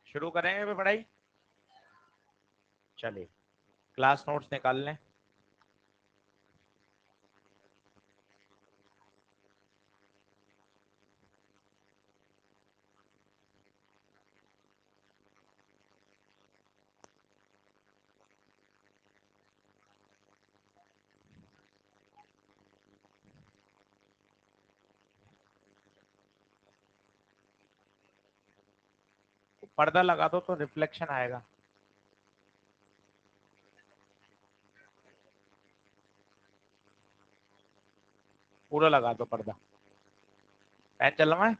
शुरू करेंगे फिर पढ़ाई। चलिए क्लास नोट्स निकाल लें। पर्दा लगा दो तो रिफ्लेक्शन आएगा। पूरा लगा दो पर्दा। फैन चल रहा है,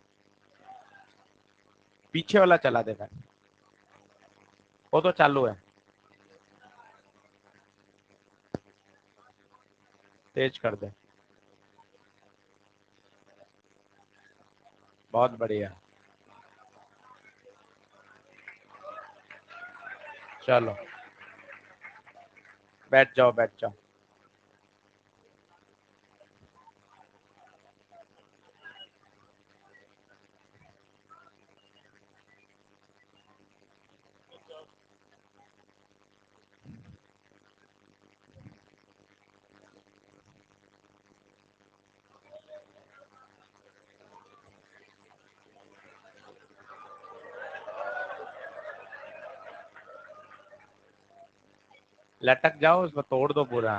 पीछे वाला चला दे फैन, वो तो चालू है। तेज कर दे। बहुत बढ़िया। चलो बैठ जाओ बैठ जाओ। लटक जाओ, उसको तोड़ दो पूरा।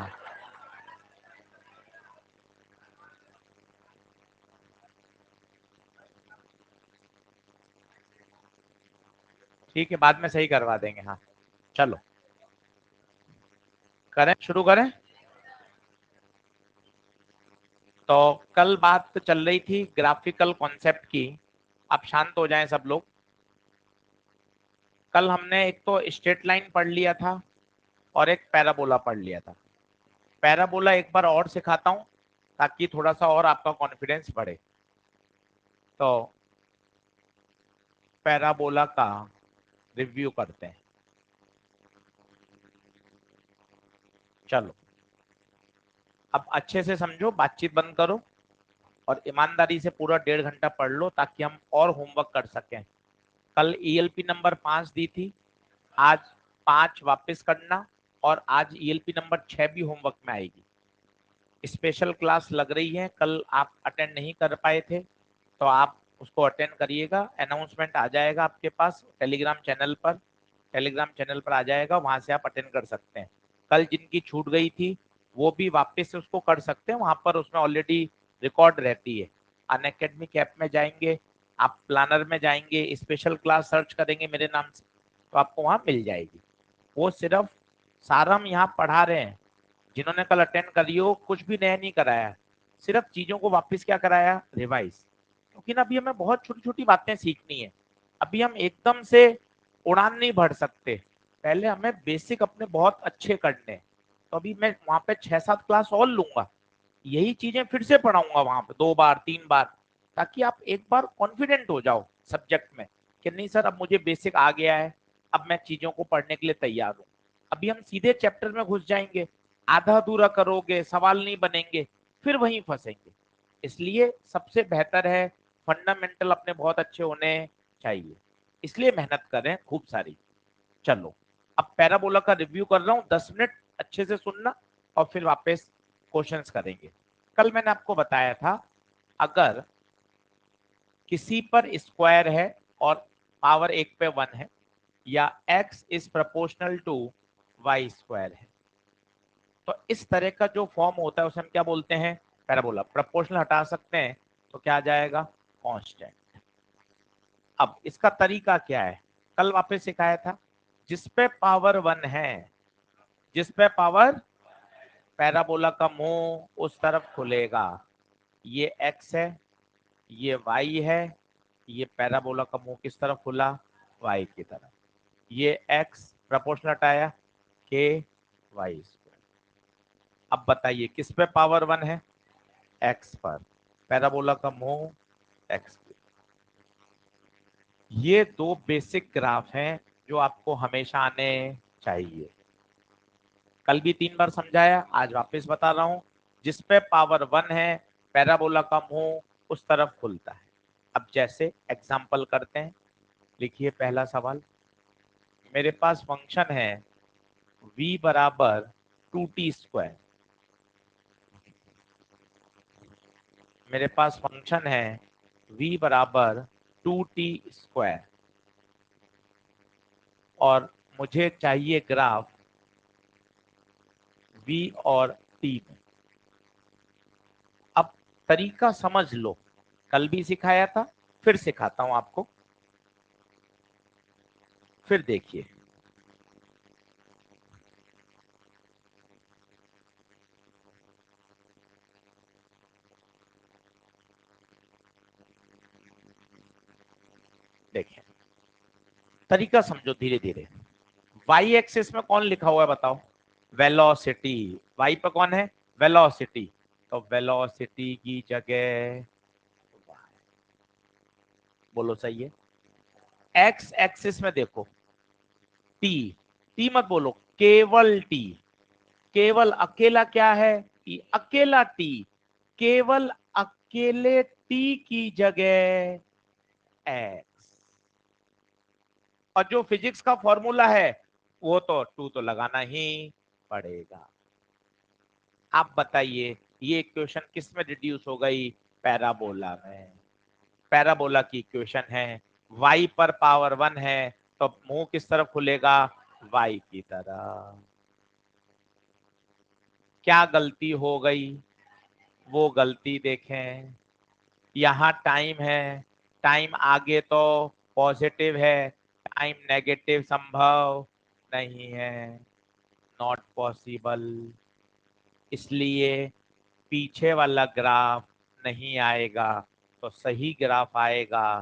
ठीक है, बाद में सही करवा देंगे। हाँ चलो करें, शुरू करें। तो कल बात चल रही थी ग्राफिकल कॉन्सेप्ट की। आप शांत हो जाएं सब लोग। कल हमने एक तो स्ट्रेट लाइन पढ़ लिया था और एक पैराबोला पढ़ लिया था। पैराबोला एक बार और सिखाता हूं ताकि थोड़ा सा और आपका कॉन्फिडेंस बढ़े। तो पैराबोला का रिव्यू करते हैं। चलो अब अच्छे से समझो, बातचीत बंद करो और ईमानदारी से पूरा 1.5 घंटा पढ़ लो ताकि हम और होमवर्क कर सकें। कल ईएलपी नंबर 5 दी थी, आज 5 वापस करना, और आज ईएलपी नंबर 6 भी होमवर्क में आएगी। स्पेशल क्लास लग रही है, कल आप अटेंड नहीं कर पाए थे तो आप उसको अटेंड करिएगा। अनाउंसमेंट आ जाएगा आपके पास टेलीग्राम चैनल पर, टेलीग्राम चैनल पर आ जाएगा, वहां से आप अटेंड कर सकते हैं। कल जिनकी छूट गई थी वो भी वापस से उसको कर सकते हैं, वहां पर उसमें ऑलरेडी रिकॉर्ड रहती है। अनअकैडमिक ऐप में जाएंगे, आप प्लानर में जाएंगे, स्पेशल क्लास सर्च करेंगे मेरे नाम से तो आपको वहां मिल जाएगी। वो सिर्फ सारा हम यहाँ पढ़ा रहे हैं। जिन्होंने कल अटेंड करी हो कुछ भी नया नहीं कराया, सिर्फ चीजों को वापस क्या कराया, रिवाइज। क्योंकि ना अभी हमें बहुत छोटी छोटी बातें सीखनी है। अभी हम एकदम से उड़ान नहीं भर सकते, पहले हमें बेसिक अपने बहुत अच्छे करने हैं। तो अभी मैं वहां पे 6-7 क्लास और लूंगा, यही चीजें फिर से पढ़ाऊंगा वहां पे 2 बार 3 बार, ताकि आप एक बार कॉन्फिडेंट हो जाओ सब्जेक्ट में कि नहीं सर अब मुझे बेसिक आ गया है, अब मैं चीजों को पढ़ने के लिए तैयार हूँ। अभी हम सीधे चैप्टर में घुस जाएंगे, आधा अधूरा करोगे, सवाल नहीं बनेंगे, फिर वहीं फंसेंगे। इसलिए सबसे बेहतर है फंडामेंटल अपने बहुत अच्छे होने चाहिए, इसलिए मेहनत करें खूब सारी। चलो अब पैराबोला का रिव्यू कर रहा हूँ, 10 मिनट अच्छे से सुनना और फिर वापस क्वेश्चंस करेंगे। कल मैंने आपको बताया था अगर किसी पर स्क्वायर है और पावर 1/1 है, या x is proportional to y square है, तो इस तरह का जो फॉर्म होता है उसे हम क्या बोलते हैं, पैराबोला। प्रोपोर्शनल हटा सकते हैं तो क्या आ जाएगा, कांस्टेंट। अब इसका तरीका क्या है, कल वापस सिखाया था, जिस पे पावर 1 है, जिस पे पावर, पैराबोला का मुंह उस तरफ खुलेगा। ये x है, ये y है, ये पैराबोला का मुंह किस तरफ खुला, y की तरफ। ये x प्रोपोर्शनल हटाया, k y स्क्वायर। अब बताइए किस पे पावर 1 है, x पर, पैराबोला का मुंह x पे। ये दो बेसिक ग्राफ हैं जो आपको हमेशा आने चाहिए। कल भी 3 बार समझाया, आज वापस बता रहा हूं। जिस पे पावर 1 है, पैराबोला का मुंह उस तरफ खुलता है। अब जैसे एग्जाम्पल करते हैं, लिखिए पहला सवाल। मेरे पास फंक्शन है v बराबर 2t²। मेरे पास फंक्शन है v बराबर 2t², और मुझे चाहिए ग्राफ v और t में। अब तरीका समझ लो, कल भी सिखाया था, फिर सिखाता हूं आपको, फिर देखिए। देखिए तरीका समझो धीरे धीरे। वाई एक्सिस में कौन लिखा हुआ है बताओ? वेलोसिटी। वाई पे कौन है? वेलोसिटी। तो वेलोसिटी की जगह बोलो सही है। एक्स एक्सिस में देखो टी, टी मत बोलो, केवल टी। केवल अकेला क्या है? टी, अकेला टी। केवल अकेले टी की जगह एक्स। और जो फिजिक्स का फॉर्मूला है वो तो टू तो लगाना ही पड़ेगा। आप बताइए ये इक्वेशन किस में रिड्यूस हो गई? पैराबोला में। पैराबोला की इक्वेशन है, y पर पावर 1 है तो मुंह किस तरफ खुलेगा? y की तरफ। क्या गलती हो गई? वो गलती देखें। यहाँ टाइम है, टाइम आगे तो पॉजिटिव है, टाइम नेगेटिव संभव नहीं है, नॉट पॉसिबल। इसलिए पीछे वाला ग्राफ नहीं आएगा, तो सही ग्राफ आएगा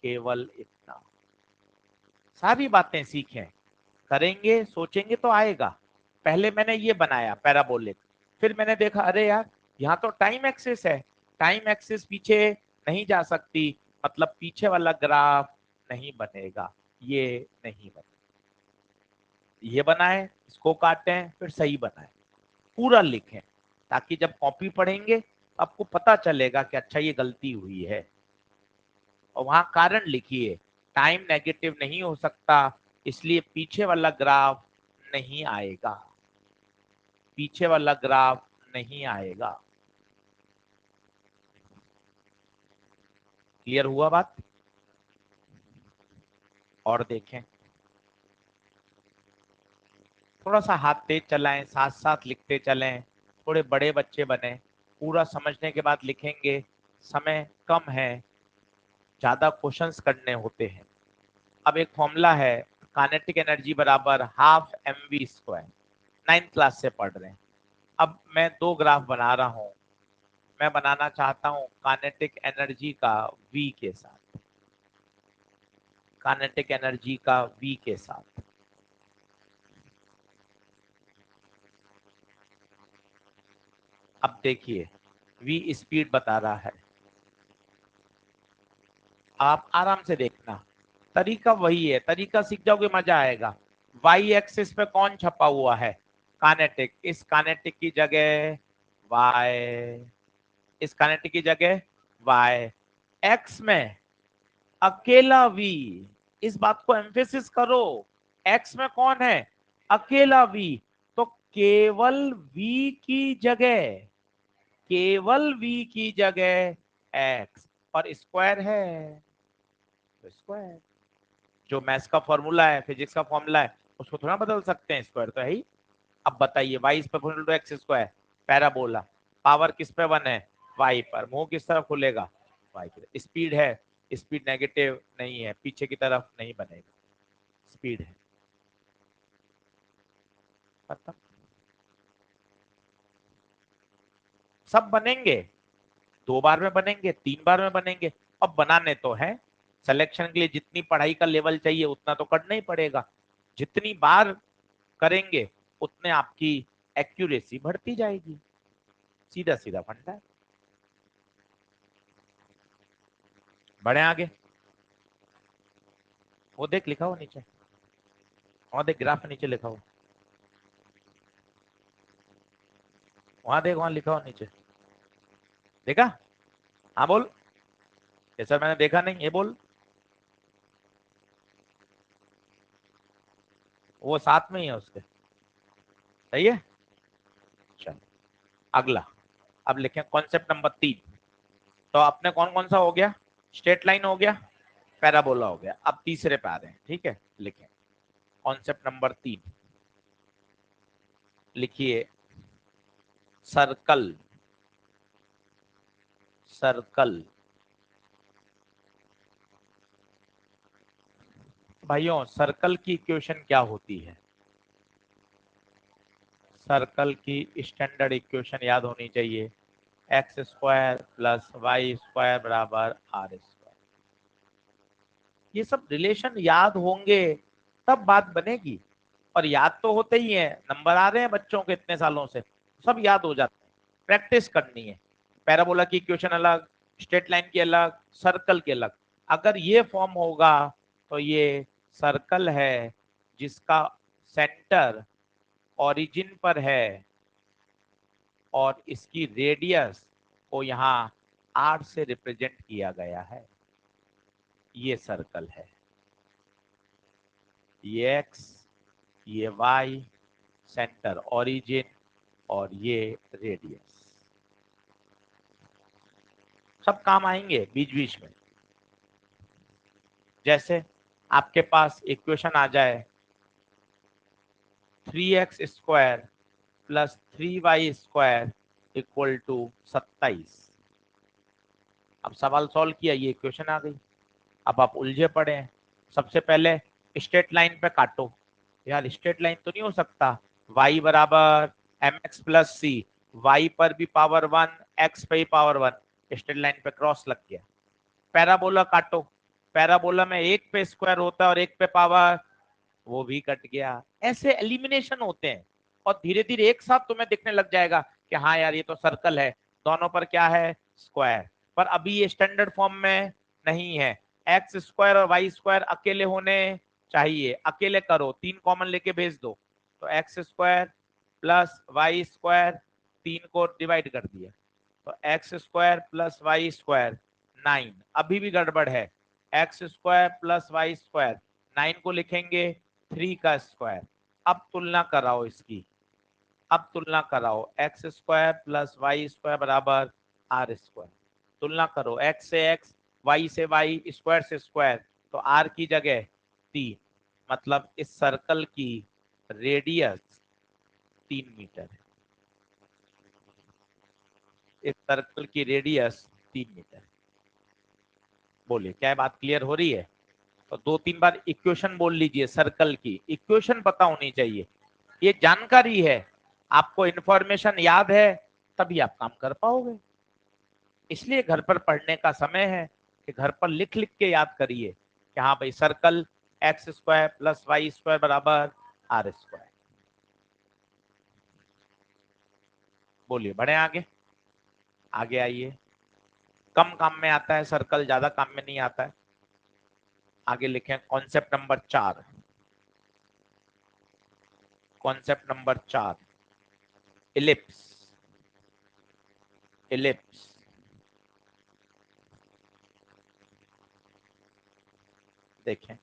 केवल इतना। सारी बातें सीखें, करेंगे, सोचेंगे तो आएगा। पहले मैंने ये बनाया पैराबोलिक, फिर मैंने देखा अरे यार यहाँ तो टाइम एक्सिस है, टाइम एक्सिस पीछे नहीं जा सकती, मतलब पीछे वाला ग्राफ नहीं बनेगा, ये नहीं बनेगा। ये बनाए, इसको काटें, फिर सही बनाए, पूरा लिखें, ताकि जब कॉपी पढ़ेंगे आपको पता चलेगा कि अच्छा ये गलती हुई है। और वहां कारण लिखिए, टाइम नेगेटिव नहीं हो सकता, इसलिए पीछे वाला ग्राफ नहीं आएगा, पीछे वाला ग्राफ नहीं आएगा। क्लियर हुआ बात? और देखें, थोड़ा सा हाथ तेज चलाएं, साथ साथ लिखते चलें, थोड़े बड़े बच्चे बने, पूरा समझने के बाद लिखेंगे। समय कम है, ज्यादा क्वेश्चंस करने होते हैं। अब एक फॉर्मूला है, काइनेटिक एनर्जी बराबर हाफ mv²। 9th क्लास से पढ़ रहे हैं। अब मैं दो ग्राफ बना रहा हूं। मैं बनाना चाहता हूं काइनेटिक एनर्जी का v के साथ, काइनेटिक एनर्जी का v के साथ। अब देखिए v स्पीड बता रहा है, आप आराम से देखना, तरीका वही है, तरीका सीख जाओगे मजा आएगा। वाई एक्सिस पे कौन छपा हुआ है? काइनेटिक। इस काइनेटिक की जगह y, इस काइनेटिक की जगह y। एक्स में अकेला v, इस बात को एम्फेसिस करो, एक्स में कौन है? अकेला v। तो केवल v की जगह, केवल v की जगह x, और स्क्वायर है तो स्क्वायर। जो मैथ्स का फॉर्मूला है, फिजिक्स का फॉर्मूला है, उसको थोड़ा बदल सकते हैं, स्क्वायर तो है ही। अब बताइए y equal to x square, parabola, power किस पे 1 है? वाई पर, मुंह किस तरफ खुलेगा? वाई की तरफ। स्पीड है, स्पीड नेगेटिव नहीं है, पीछे की तरफ नहीं बनेगा, स्पीड है। पता सब बनेंगे, 2 बार में बनेंगे, 3 बार में बनेंगे। अब बनाने तो है, सिलेक्शन के लिए जितनी पढ़ाई का लेवल चाहिए उतना तो करना ही पड़ेगा। जितनी बार करेंगे उतने आपकी एक्यूरेसी बढ़ती जाएगी, सीधा सीधा फंडा है। बढ़े आगे, वो देख लिखा हो नीचे, वहां देख ग्राफ नीचे लिखा हो, वहां देख वहां लिखा हो नीचे, देखा? हाँ बोल। ये सर मैंने देखा नहीं, ये बोल। वो साथ में ही है उसके, सही है। चलो अगला, अब लिखें कॉन्सेप्ट नंबर 3। तो अपने कौन कौन सा हो गया, स्ट्रेट लाइन हो गया, पैराबोला हो गया। अब तीसरे पे आ रहे हैं, ठीक है। लिखें कॉन्सेप्ट नंबर 3, लिखिए सर्कल। सर्कल भाइयों, सर्कल की इक्वेशन क्या होती है? सर्कल की स्टैंडर्ड इक्वेशन याद होनी चाहिए, x square plus y square बराबर आर स्क्वायर। ये सब रिलेशन याद होंगे तब बात बनेगी, और याद तो होते ही है, नंबर आ रहे हैं बच्चों के इतने सालों से, सब याद हो जाते हैं। प्रैक्टिस करनी है। पैराबोला की इक्वेशन अलग, स्ट्रेट लाइन की अलग, सर्कल की अलग। अगर ये फॉर्म होगा तो ये सर्कल है जिसका सेंटर ओरिजिन पर है और इसकी रेडियस को यहाँ आर से रिप्रेजेंट किया गया है। ये सर्कल है, ये एक्स, ये वाई, सेंटर ओरिजिन, और ये रेडियस। सब काम आएंगे बीच बीच में। जैसे आपके पास इक्वेशन आ जाए 3x square plus 3y square equal to 27। अब सवाल सॉल्व किया, ये इक्वेशन आ गई। अब आप उलझे पड़े हैं। सबसे पहले स्ट्रेट लाइन पे काटो। यार स्ट्रेट लाइन तो नहीं हो सकता, y बराबर mx प्लस सी, वाई पर भी पावर 1, x पे ही पावर 1, स्ट्रेट लाइन पे क्रॉस लग गया। पैराबोला काटो, पैराबोला में एक पे स्क्वायर होता है और एक पे पावर, वो भी कट गया। ऐसे एलिमिनेशन होते हैं, और धीरे धीरे एक साथ तुम्हें दिखने लग जाएगा कि हाँ यार ये तो सर्कल है, दोनों पर क्या है, स्क्वायर। पर अभी ये स्टैंडर्ड फॉर्म में नहीं है। एक्स स्क्वायर और वाई स्क्वायर अकेले होने चाहिए, अकेले करो, 3 कॉमन लेके भेज दो। तो x square plus y square, 3 को डिवाइड कर दिया, तो x square plus y square 9। अभी भी गड़बड़ है, x square plus y square, 9 को लिखेंगे 3 का स्क्वायर। अब तुलना कराओ इसकी, अब तुलना कराओ, x square plus y square बराबर आर स्क्वायर। तुलना करो, एक्स से एक्स, वाई से वाई, स्क्वायर से स्क्वायर, तो आर की जगह 3, मतलब इस सर्कल की रेडियस 3 मीटर है। इस सर्कल की रेडियस 3 मीटर। बोलिए क्या बात क्लियर हो रही है? तो 2-3 बार इक्वेशन बोल लीजिए, सर्कल की इक्वेशन पता होनी चाहिए। ये जानकारी है, आपको इंफॉर्मेशन याद है तभी आप काम कर पाओगे। इसलिए घर पर पढ़ने का समय है कि घर पर लिख लिख के याद करिए कि हाँ भाई circle x square plus y square बराबर आर स्क्वायर। बोलिए बढ़े आगे, आगे आइए। कम काम में आता है सर्कल, ज्यादा काम में नहीं आता है। आगे लिखें concept number 4। Concept number 4, ellipse. Ellipse देखें,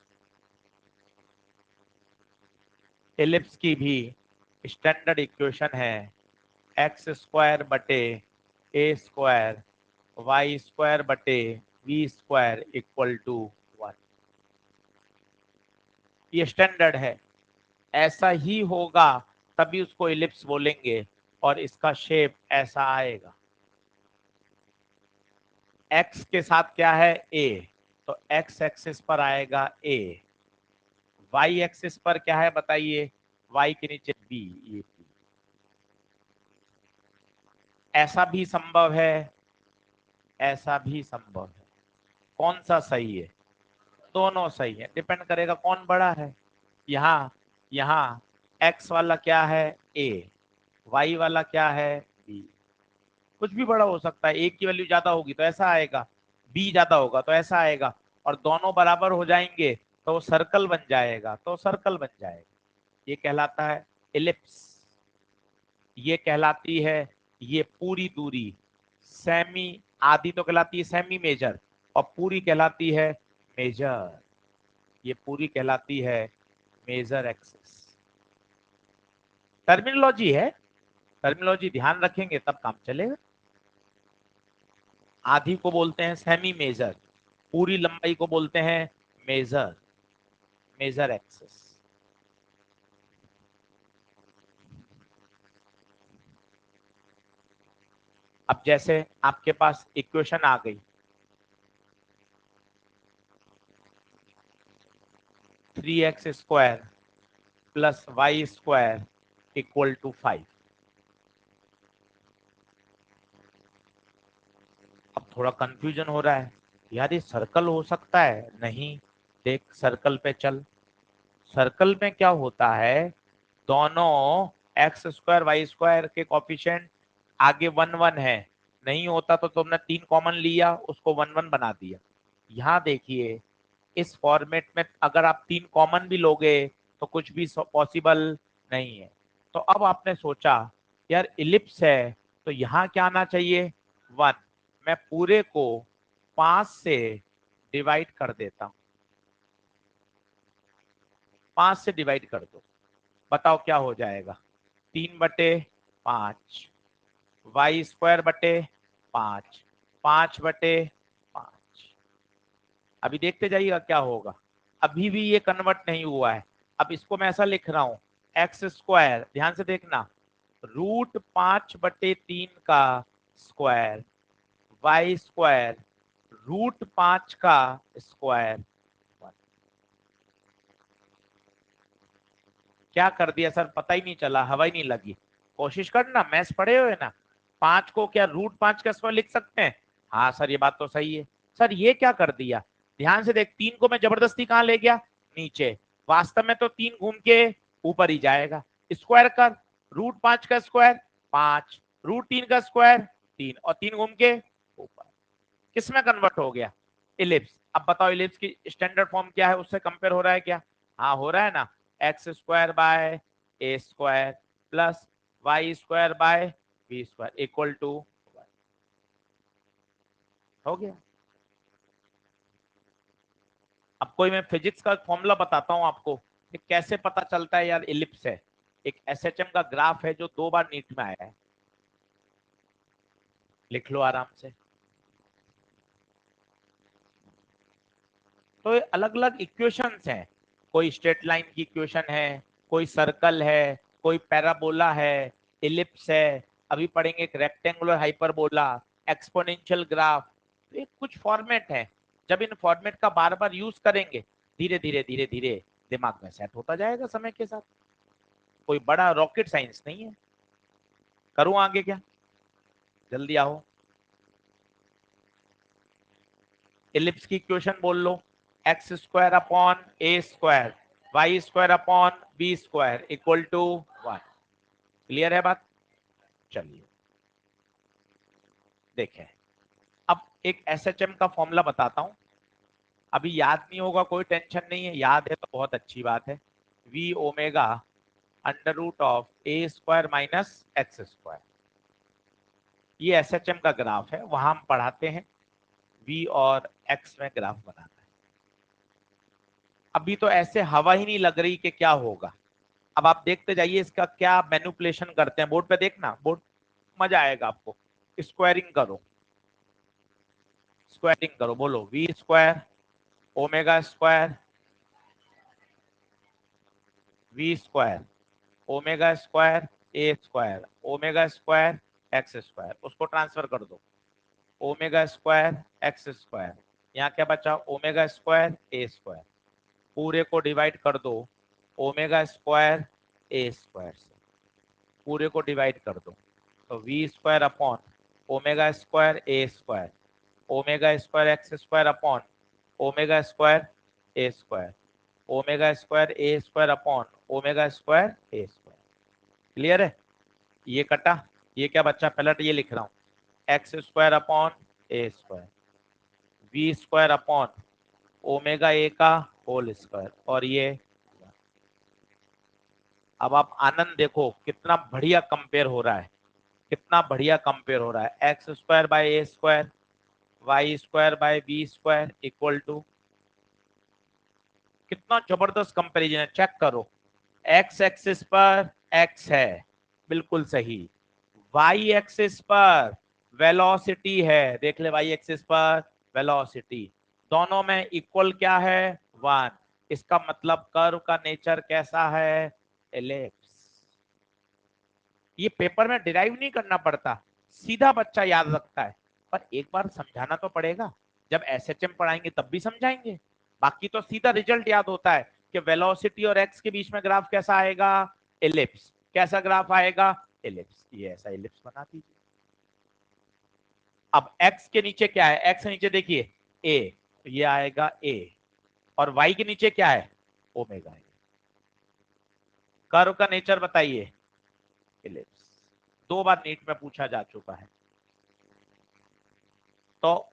इलिप्स की भी स्टैंडर्ड इक्वेशन है एक्स स्क्वायर बटे ए स्क्वायर वाई स्क्वायर बटे बी स्क्वायर इक्वल टू 1। ये स्टैंडर्ड है, ऐसा ही होगा तभी उसको इलिप्स बोलेंगे, और इसका शेप ऐसा आएगा। एक्स के साथ क्या है, ए, तो एक्स एक्सिस पर आएगा ए। वाई एक्सिस पर क्या है बताइए, वाई के नीचे बी, ये बी। ऐसा भी संभव है, ऐसा भी संभव है। कौन सा सही है? दोनों सही है, डिपेंड करेगा कौन बड़ा है। यहाँ यहाँ एक्स वाला क्या है, ए, वाई वाला क्या है, बी। कुछ भी बड़ा हो सकता है, ए की वैल्यू ज्यादा होगी तो ऐसा आएगा, बी ज्यादा होगा तो ऐसा आएगा, और दोनों बराबर हो जाएंगे तो सर्कल बन जाएगा, तो सर्कल बन जाएगा। ये कहलाता है इलिप्स। ये कहलाती है, ये पूरी दूरी सेमी, आधी तो कहलाती है सेमी मेजर, और पूरी कहलाती है मेजर। ये पूरी कहलाती है मेजर एक्सिस। टर्मिनोलॉजी है, टर्मिनोलॉजी ध्यान रखेंगे तब काम चलेगा। आधी को बोलते हैं सेमी मेजर, पूरी लंबाई को बोलते हैं मेजर, मेजर एक्सिस। अब जैसे आपके पास इक्वेशन आ गई 3x square plus y square equal to 5। अब थोड़ा कंफ्यूजन हो रहा है, यार ये सर्कल हो सकता है? नहीं, देख सर्कल पे चल। सर्कल में क्या होता है, दोनों एक्स स्क्वायर वाई स्क्वायर के कोफिशिएंट आगे 1 1 है, नहीं होता तो तुमने 3 कॉमन लिया, उसको 1 1 बना दिया। यहाँ देखिए इस फॉर्मेट में अगर आप 3 कॉमन भी लोगे तो कुछ भी पॉसिबल नहीं है। तो अब आपने सोचा यार इलिप्स है तो यहाँ क्या आना चाहिए 1। मैं पूरे को 5 से डिवाइड कर देता हूँ, 5 से डिवाइड कर दो, बताओ क्या हो जाएगा, 3/5 वाई स्क्वायर बटे 5, 5/5। अभी देखते जाइएगा क्या होगा। अभी भी ये कन्वर्ट नहीं हुआ है। अब इसको मैं ऐसा लिख रहा हूं एक्स स्क्वायर, ध्यान से देखना, √5/3 का स्क्वायर, वाई स्क्वायर √5 का स्क्वायर। क्या कर दिया सर, पता ही नहीं चला, हवा ही नहीं लगी। कोशिश करना, मैथ्स पढ़े हुए ना, 5 को क्या √5 का स्क्वायर लिख सकते हैं? हाँ सर ये बात तो सही है। सर ये क्या कर दिया, ध्यान से देख, 3 को मैं जबरदस्ती कहां ले गया, नीचे। वास्तव में तो 3 घूम के ऊपर ही जाएगा। स्क्वायर कर, √5 का स्क्वायर 5, √3 का स्क्वायर 3, और 3 घूम के ऊपर। किसमें कन्वर्ट हो गया, इलिप्स। अब बताओ इलिप्स की स्टैंडर्ड फॉर्म क्या है, उससे कंपेयर हो रहा है क्या? हाँ हो रहा है ना, x square by a square plus y square by b square equal to, हो गया। अब कोई मैं फिजिक्स का फॉर्मूला बताता हूं आपको कि कैसे पता चलता है यार इलिप्स है। एक एसएचएम का ग्राफ है जो 2 बार नीट में आया है, लिख लो आराम से। तो ये अलग अलग इक्वेशंस हैं, कोई स्ट्रेट लाइन की इक्वेशन है, कोई सर्कल है, कोई पैराबोला है, इलिप्स है, अभी पढ़ेंगे एक रेक्टेंगुलर हाइपरबोला, एक्सपोनेंशियल ग्राफ। तो ये कुछ फॉर्मेट है, जब इन फॉर्मेट का बार बार यूज करेंगे धीरे धीरे धीरे धीरे दिमाग में सेट होता जाएगा समय के साथ। कोई बड़ा रॉकेट साइंस नहीं है। करूं आगे क्या, जल्दी आओ। इलिप्स की इक्वेशन बोल लो, x square upon a square y square upon b square equal to 1। Clear है बात? चलिए देखें, अब एक एसएचएम का फॉर्मूला बताता हूं। अभी याद नहीं होगा कोई टेंशन नहीं है, याद है तो बहुत अच्छी बात है। V omega under root of a square minus x square, ये एसएचएम का ग्राफ है, वहां हम पढ़ाते हैं वी और एक्स में ग्राफ बनाना है। अभी तो ऐसे हवा ही नहीं लग रही कि क्या होगा। अब आप देखते जाइए इसका क्या मैनिपुलेशन करते हैं, बोर्ड पे देखना, बोर्ड मजा आएगा आपको। स्क्वायरिंग करो, स्क्वायरिंग करो, बोलो v square omega square v square omega square a square omega square x square, उसको ट्रांसफर कर दो, ओमेगा स्क्वायर एक्स स्क्वायर, यहाँ क्या बचा ओमेगा स्क्वायर ए स्क्वायर, पूरे को डिवाइड कर दो ओमेगा स्क्वायर ए स्क्वायर से, पूरे को डिवाइड कर दो, तो v square upon omega square a square omega square x square upon omega square a square omega square a square upon omega square a square. Clear है? ये कटा, ये क्या बच्चा, पलट ये लिख रहा हूँ x square upon a square v square upon omega a का होल स्क्वायर, और ये। अब आप आनंद देखो कितना बढ़िया कंपेयर हो रहा है, कितना बढ़िया कंपेयर हो रहा है, x square by a square y square by b square equal to, कितना जबरदस्त कंपैरिजन है, चेक करो। एक्स एक्सिस पर x है, बिल्कुल सही। y एक्सिस पर वेलोसिटी है, देख ले y एक्सिस पर वेलोसिटी, दोनों में इक्वल क्या है 1। इसका मतलब कर्व का नेचर कैसा है, एलिप्स। ये पेपर में डिराइव नहीं करना पड़ता, सीधा बच्चा याद रखता है, पर एक बार समझाना तो पड़ेगा। जब एसएचएम पढ़ाएंगे तब भी समझाएंगे, बाकी तो सीधा रिजल्ट याद होता है कि वेलोसिटी और एक्स के बीच में ग्राफ कैसा आएगा, एलिप्स। कैसा ग्राफ आएगा, एलिप्स। ये ऐसा एलिप्स बना दीजिए। अब एक्स के नीचे क्या है, एक्स के नीचे देखिए ए, तो ये आएगा ए, और वाई के नीचे क्या है, ओमेगा है। कर्व का नेचर बताइए, एलिप्स। 2 बार नीट में पूछा जा चुका है, तो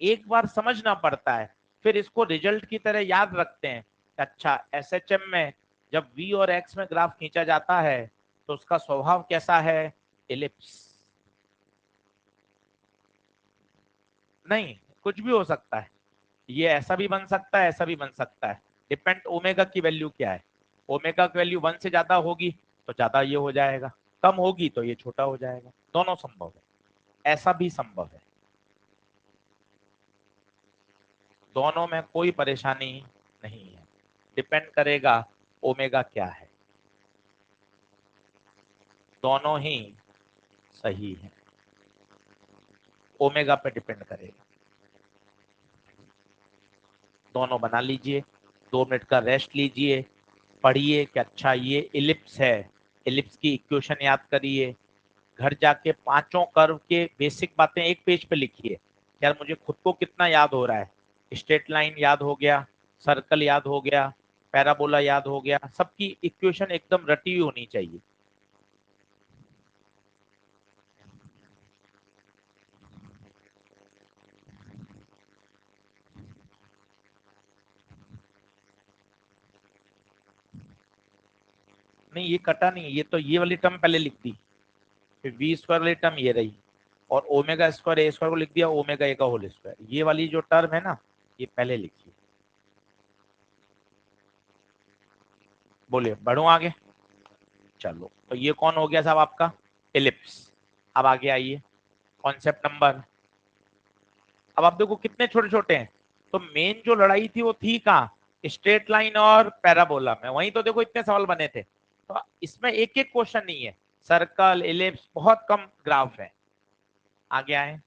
एक बार समझना पड़ता है, फिर इसको रिजल्ट की तरह याद रखते हैं। अच्छा, एसएचएम में जब v और x में ग्राफ खींचा जाता है तो उसका स्वभाव कैसा है, एलिप्स। नहीं, कुछ भी हो सकता है, ये ऐसा भी बन सकता है, ऐसा भी बन सकता है। डिपेंड ओमेगा की वैल्यू क्या है। ओमेगा की वैल्यू 1 से ज्यादा होगी तो ज्यादा ये हो जाएगा, कम होगी तो ये छोटा हो जाएगा। दोनों संभव है, ऐसा भी संभव है। दोनों में कोई परेशानी नहीं है, डिपेंड करेगा ओमेगा क्या है। दोनों ही सही है, ओमेगा पे डिपेंड करेगा। दोनों बना लीजिए, 2 मिनट का रेस्ट लीजिए, पढ़िए कि अच्छा ये इलिप्स है, इलिप्स की इक्वेशन याद करिए। घर जाके 5 कर्व के बेसिक बातें एक पेज पे लिखिए। यार मुझे खुद को कितना याद हो रहा है, स्ट्रेट लाइन याद हो गया, सर्कल याद हो गया, पैराबोला याद हो गया, सबकी इक्वेशन एकदम रटी हुई होनी चाहिए। नहीं ये कटा नहीं, ये तो ये वाली टर्म पहले लिख दी, फिर वी स्क्वायर वाली टर्म ये रही, और ओमेगा स्क्वायर ए स्क्वायर को लिख दिया ओमेगा ए का होल स्क्वायर। ये वाली जो टर्म है ना, ये पहले लिखिए। बोलिए बढ़ो आगे। चलो, तो ये कौन हो गया साहब आपका, एलिप्स। अब आगे आइए, कॉन्सेप्ट नंबर। अब आप देखो कितने छोटे छोटे हैं, तो मेन जो लड़ाई थी वो थी कहाँ, स्ट्रेट लाइन और पैराबोला में। वहीं तो देखो इतने सवाल बने थे, तो इसमें एक एक क्वेश्चन नहीं है, सर्कल एलिप्स बहुत कम ग्राफ है। आगे आए,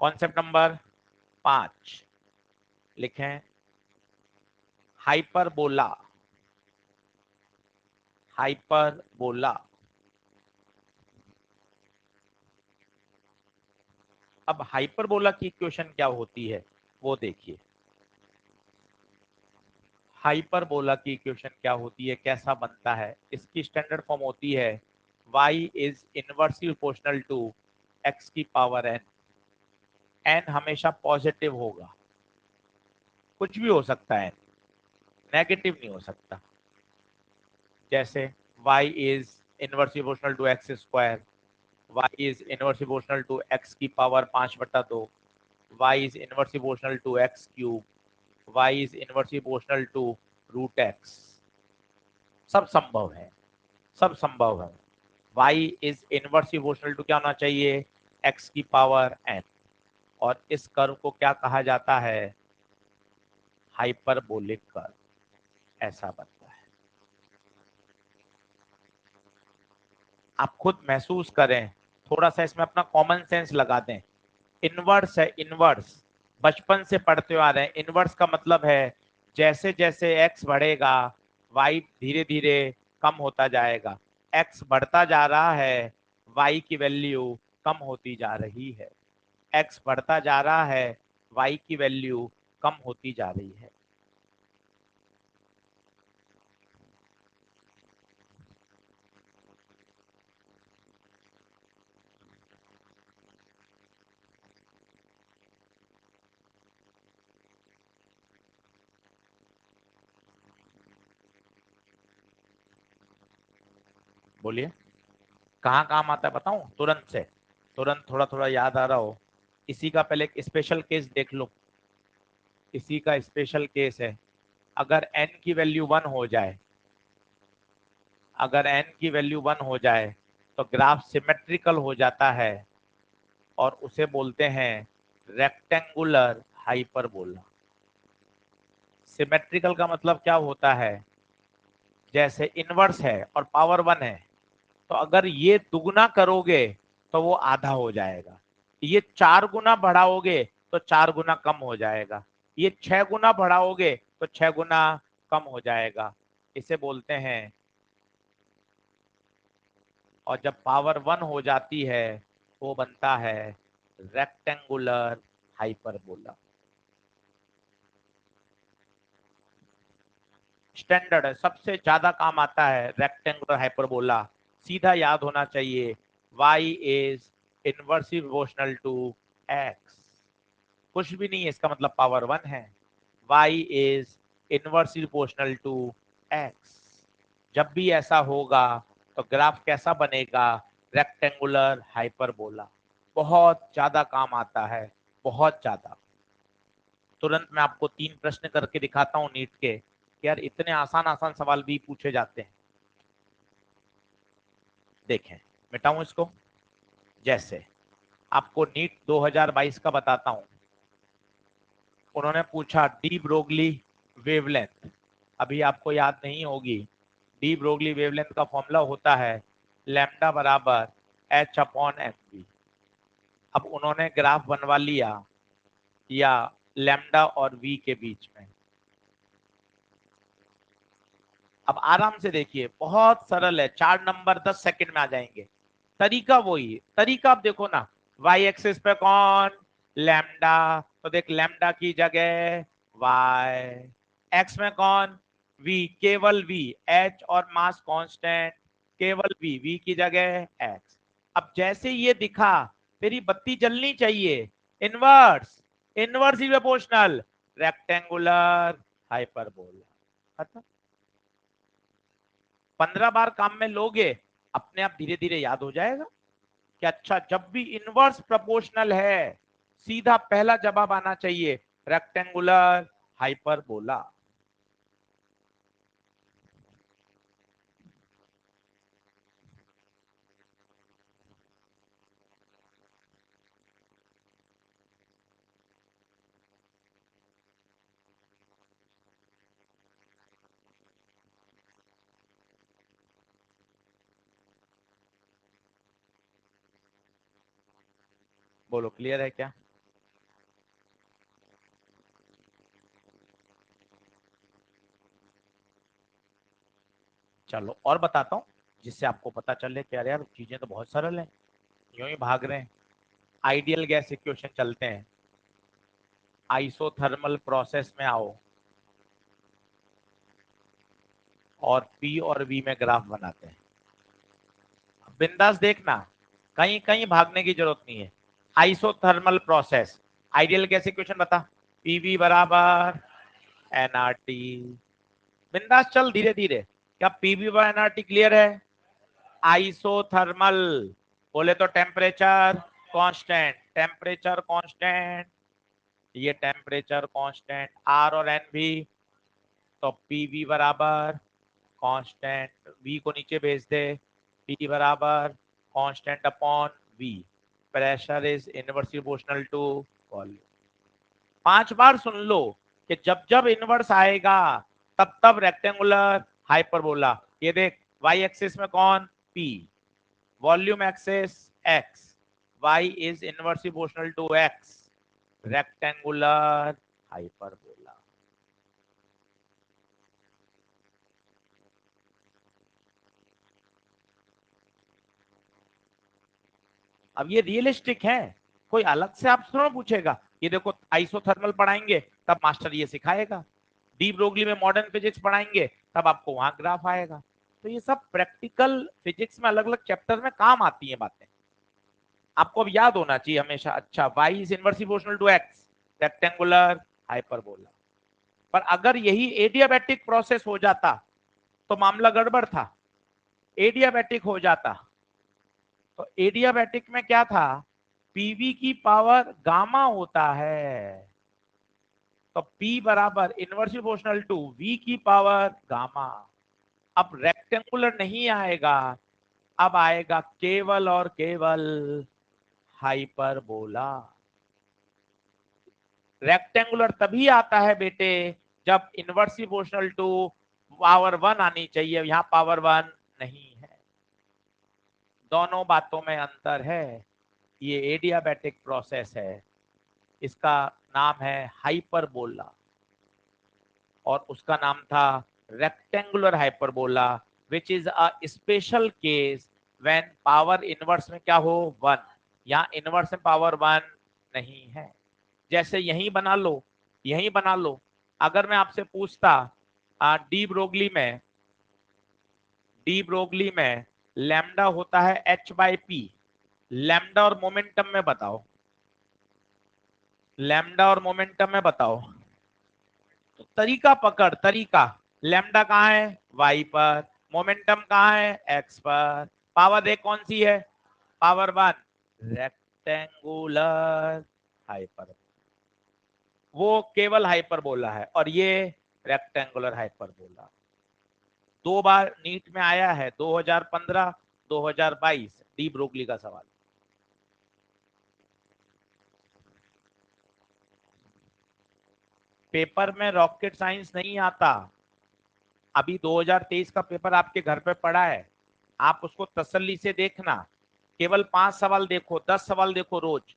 कॉन्सेप्ट नंबर 5 लिखें, हाइपरबोला। हाइपरबोला। अब हाइपरबोला की इक्वेशन क्या होती है वो देखिए। हाइपरबोला की इक्वेशन क्या होती है, कैसा बनता है, इसकी स्टैंडर्ड फॉर्म होती है y is inversely proportional to x की पावर n। n हमेशा पॉजिटिव होगा, कुछ भी हो सकता है, नेगेटिव नहीं हो सकता। जैसे y is inversely proportional to x square, y is inversely proportional to x की power 5/2, y is inversely proportional to x cube, y is inversely proportional to root x। सब संभव है, सब संभव है। y is inversely proportional to क्या होना चाहिए, x की पावर n। और इस कर्व को क्या कहा जाता है, हाइपरबोलिक कर्व, ऐसा बनता है। आप खुद महसूस करें, थोड़ा सा इसमें अपना कॉमन सेंस लगा दें। इनवर्स है, इनवर्स बचपन से पढ़ते हुए आ रहे हैं। इनवर्स का मतलब है जैसे जैसे x बढ़ेगा y धीरे धीरे कम होता जाएगा, x बढ़ता जा रहा है, y की वैल्यू कम होती जा रही है। x बढ़ता जा रहा है, y की वैल्यू कम होती जा रही है। बोलिए कहाँ काम आता है बताऊं, तुरंत से, तुरंत थोड़ा थोड़ा याद आ रहा हो। इसी का पहले एक स्पेशल केस देख लो। इसी का स्पेशल केस है, अगर n की वैल्यू 1 हो जाए, अगर n की वैल्यू 1 हो जाए तो ग्राफ सिमेट्रिकल हो जाता है और उसे बोलते हैं रेक्टेंगुलर हाइपरबोला। सिमेट्रिकल का मतलब क्या होता है, जैसे इनवर्स है और पावर 1 है, तो अगर ये दुगुना करोगे तो वो आधा हो जाएगा, ये 4 गुना बढ़ाओगे तो 4 गुना कम हो जाएगा, ये 6 गुना बढ़ाओगे तो 6 गुना कम हो जाएगा। इसे बोलते हैं, और जब पावर 1 हो जाती है वो बनता है रेक्टेंगुलर हाइपरबोला। स्टैंडर्ड है, सबसे ज्यादा काम आता है रेक्टेंगुलर हाइपरबोला। सीधा याद होना चाहिए, y is inversely proportional to x। कुछ भी नहीं है, इसका मतलब पावर 1 है। y is inversely proportional to x। जब भी ऐसा होगा तो ग्राफ कैसा बनेगा, रेक्टेंगुलर हाइपरबोला। बहुत ज्यादा काम आता है, बहुत ज्यादा। तुरंत मैं आपको 3 प्रश्न करके दिखाता हूँ नीट के, कि यार इतने आसान आसान सवाल भी पूछे जाते हैं। देखें, मिटाऊं इसको। जैसे आपको नीट 2022 का बताता हूं, उन्होंने पूछा डी ब्रोगली वेवलेंथ। अभी आपको याद नहीं होगी, डी ब्रोगली वेवलेंथ का फॉर्मूला होता है लैम्डा बराबर एच अपॉन एम वी। अब उन्होंने ग्राफ बनवा लिया या लैम्डा और वी के बीच में। अब आराम से देखिए, बहुत सरल है, 4 नंबर 10 सेकंड में आ जाएंगे। तरीका वही है, तरीका आप देखो ना, वाई एक्सिस पे कौन, लैम्डा, तो देख लैम्डा की जगह वाई, एक्स में कौन, वी, केवल वी, एच और मास कांस्टेंट, केवल वी, वी की जगह एक्स। अब जैसे ये दिखा, तेरी बत्ती जलनी चाहिए, inverse, inverse proportional, rectangular hyperbola. खत्म। 15 बार काम में लोगे, अपने आप धीरे धीरे याद हो जाएगा कि अच्छा जब भी इनवर्स प्रोपोर्शनल है, सीधा पहला जवाब आना चाहिए रेक्टेंगुलर हाइपरबोला। बोलो, क्लियर है क्या? चलो और बताता हूं, जिससे आपको पता चले कि अरे यार चीजें तो बहुत सरल हैं, यूं ही भाग रहे हैं। आइडियल गैस इक्वेशन चलते हैं, आइसोथर्मल प्रोसेस में आओ और पी और वी में ग्राफ बनाते हैं। बिंदास देखना, कहीं कहीं भागने की जरूरत नहीं है। Isothermal process, ideal gas equation बता, पीवी बराबर एनआरटी। बिंदास चल धीरे धीरे। क्या पीवी बाय एनआरटी क्लियर है? आइसोथर्मल बोले तो टेम्परेचर कांस्टेंट, टेम्परेचर कांस्टेंट, ये टेम्परेचर कांस्टेंट, आर और एन भी, तो पीवी बराबर कांस्टेंट, वी को नीचे भेज दे, पी बराबर constant upon V, pressure is inversely proportional to volume. 5 बार सुन लो कि जब जब इनवर्स आएगा तब तब रेक्टेंगुलर हाइपरबोला। ये देख, वाई एक्सिस में कौन, P, volume axis x, y is inversely proportional to x, rectangular hyperbola. अब ये रियलिस्टिक है, कोई अलग से आप थोड़ा पूछेगा। ये देखो आइसोथर्मल पढ़ाएंगे तब मास्टर ये सिखाएगा, डी ब्रोगली में मॉडर्न फिजिक्स पढ़ाएंगे तब आपको वहां ग्राफ आएगा। तो ये सब प्रैक्टिकल फिजिक्स में अलग अलग चैप्टर में काम आती है बातें, आपको अब याद होना चाहिए हमेशा। अच्छा, y is inversely proportional to x, rectangular hyperbola. पर अगर यही एडियाबैटिक प्रोसेस हो जाता तो मामला गड़बड़ था। एडियाबैटिक हो जाता तो एडियाबैटिक में क्या था, पीवी की पावर गामा होता है, तो P बराबर इनवर्सली प्रोपोर्शनल टू V की पावर गामा। अब रेक्टेंगुलर नहीं आएगा, अब आएगा केवल और केवल हाइपरबोला। रेक्टेंगुलर तभी आता है बेटे जब इनवर्स प्रोपोर्शनल टू पावर 1 आनी चाहिए, यहां पावर 1 नहीं है। दोनों बातों में अंतर है। ये एडियाबैटिक प्रोसेस है, इसका नाम है हाइपरबोला और उसका नाम था rectangular hyperbola, which is a special case when power inverse में क्या हो 1, यहाँ इनवर्स में पावर 1 नहीं है। जैसे यही बना लो, यही बना लो। अगर मैं आपसे पूछता डी ब्रोगली में लैम्डा होता है h/p, लैम्डा और मोमेंटम में बताओ, लैम्डा और मोमेंटम में बताओ। तो तरीका पकड़, तरीका, लैम्डा कहाँ है y पर, मोमेंटम कहाँ है x पर, पावर एक कौन सी है पावर 1, रेक्टेंगुलर हाइपर, वो केवल हाइपरबोला है और ये रेक्टेंगुलर हाइपरबोला। 2 बार नीट में आया है, 2015 2022, डी ब्रोगली का सवाल। पेपर में रॉकेट साइंस नहीं आता। अभी 2023 का पेपर आपके घर पे पड़ा है, आप उसको तसल्ली से देखना। केवल 5 सवाल देखो, 10 सवाल देखो रोज।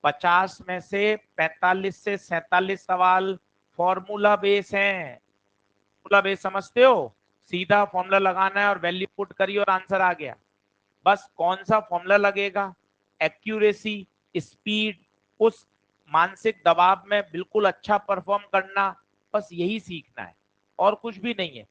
50 में से 45 से 47 सवाल फॉर्मूला बेस हैं। फॉर्मूला बेस समझते हो, सीधा फॉर्मूला लगाना है और वैल्यू पुट करिए और आंसर आ गया। बस कौन सा फॉर्मूला लगेगा, एक्यूरेसी, स्पीड, उस मानसिक दबाव में बिल्कुल अच्छा परफॉर्म करना, बस यही सीखना है और कुछ भी नहीं है।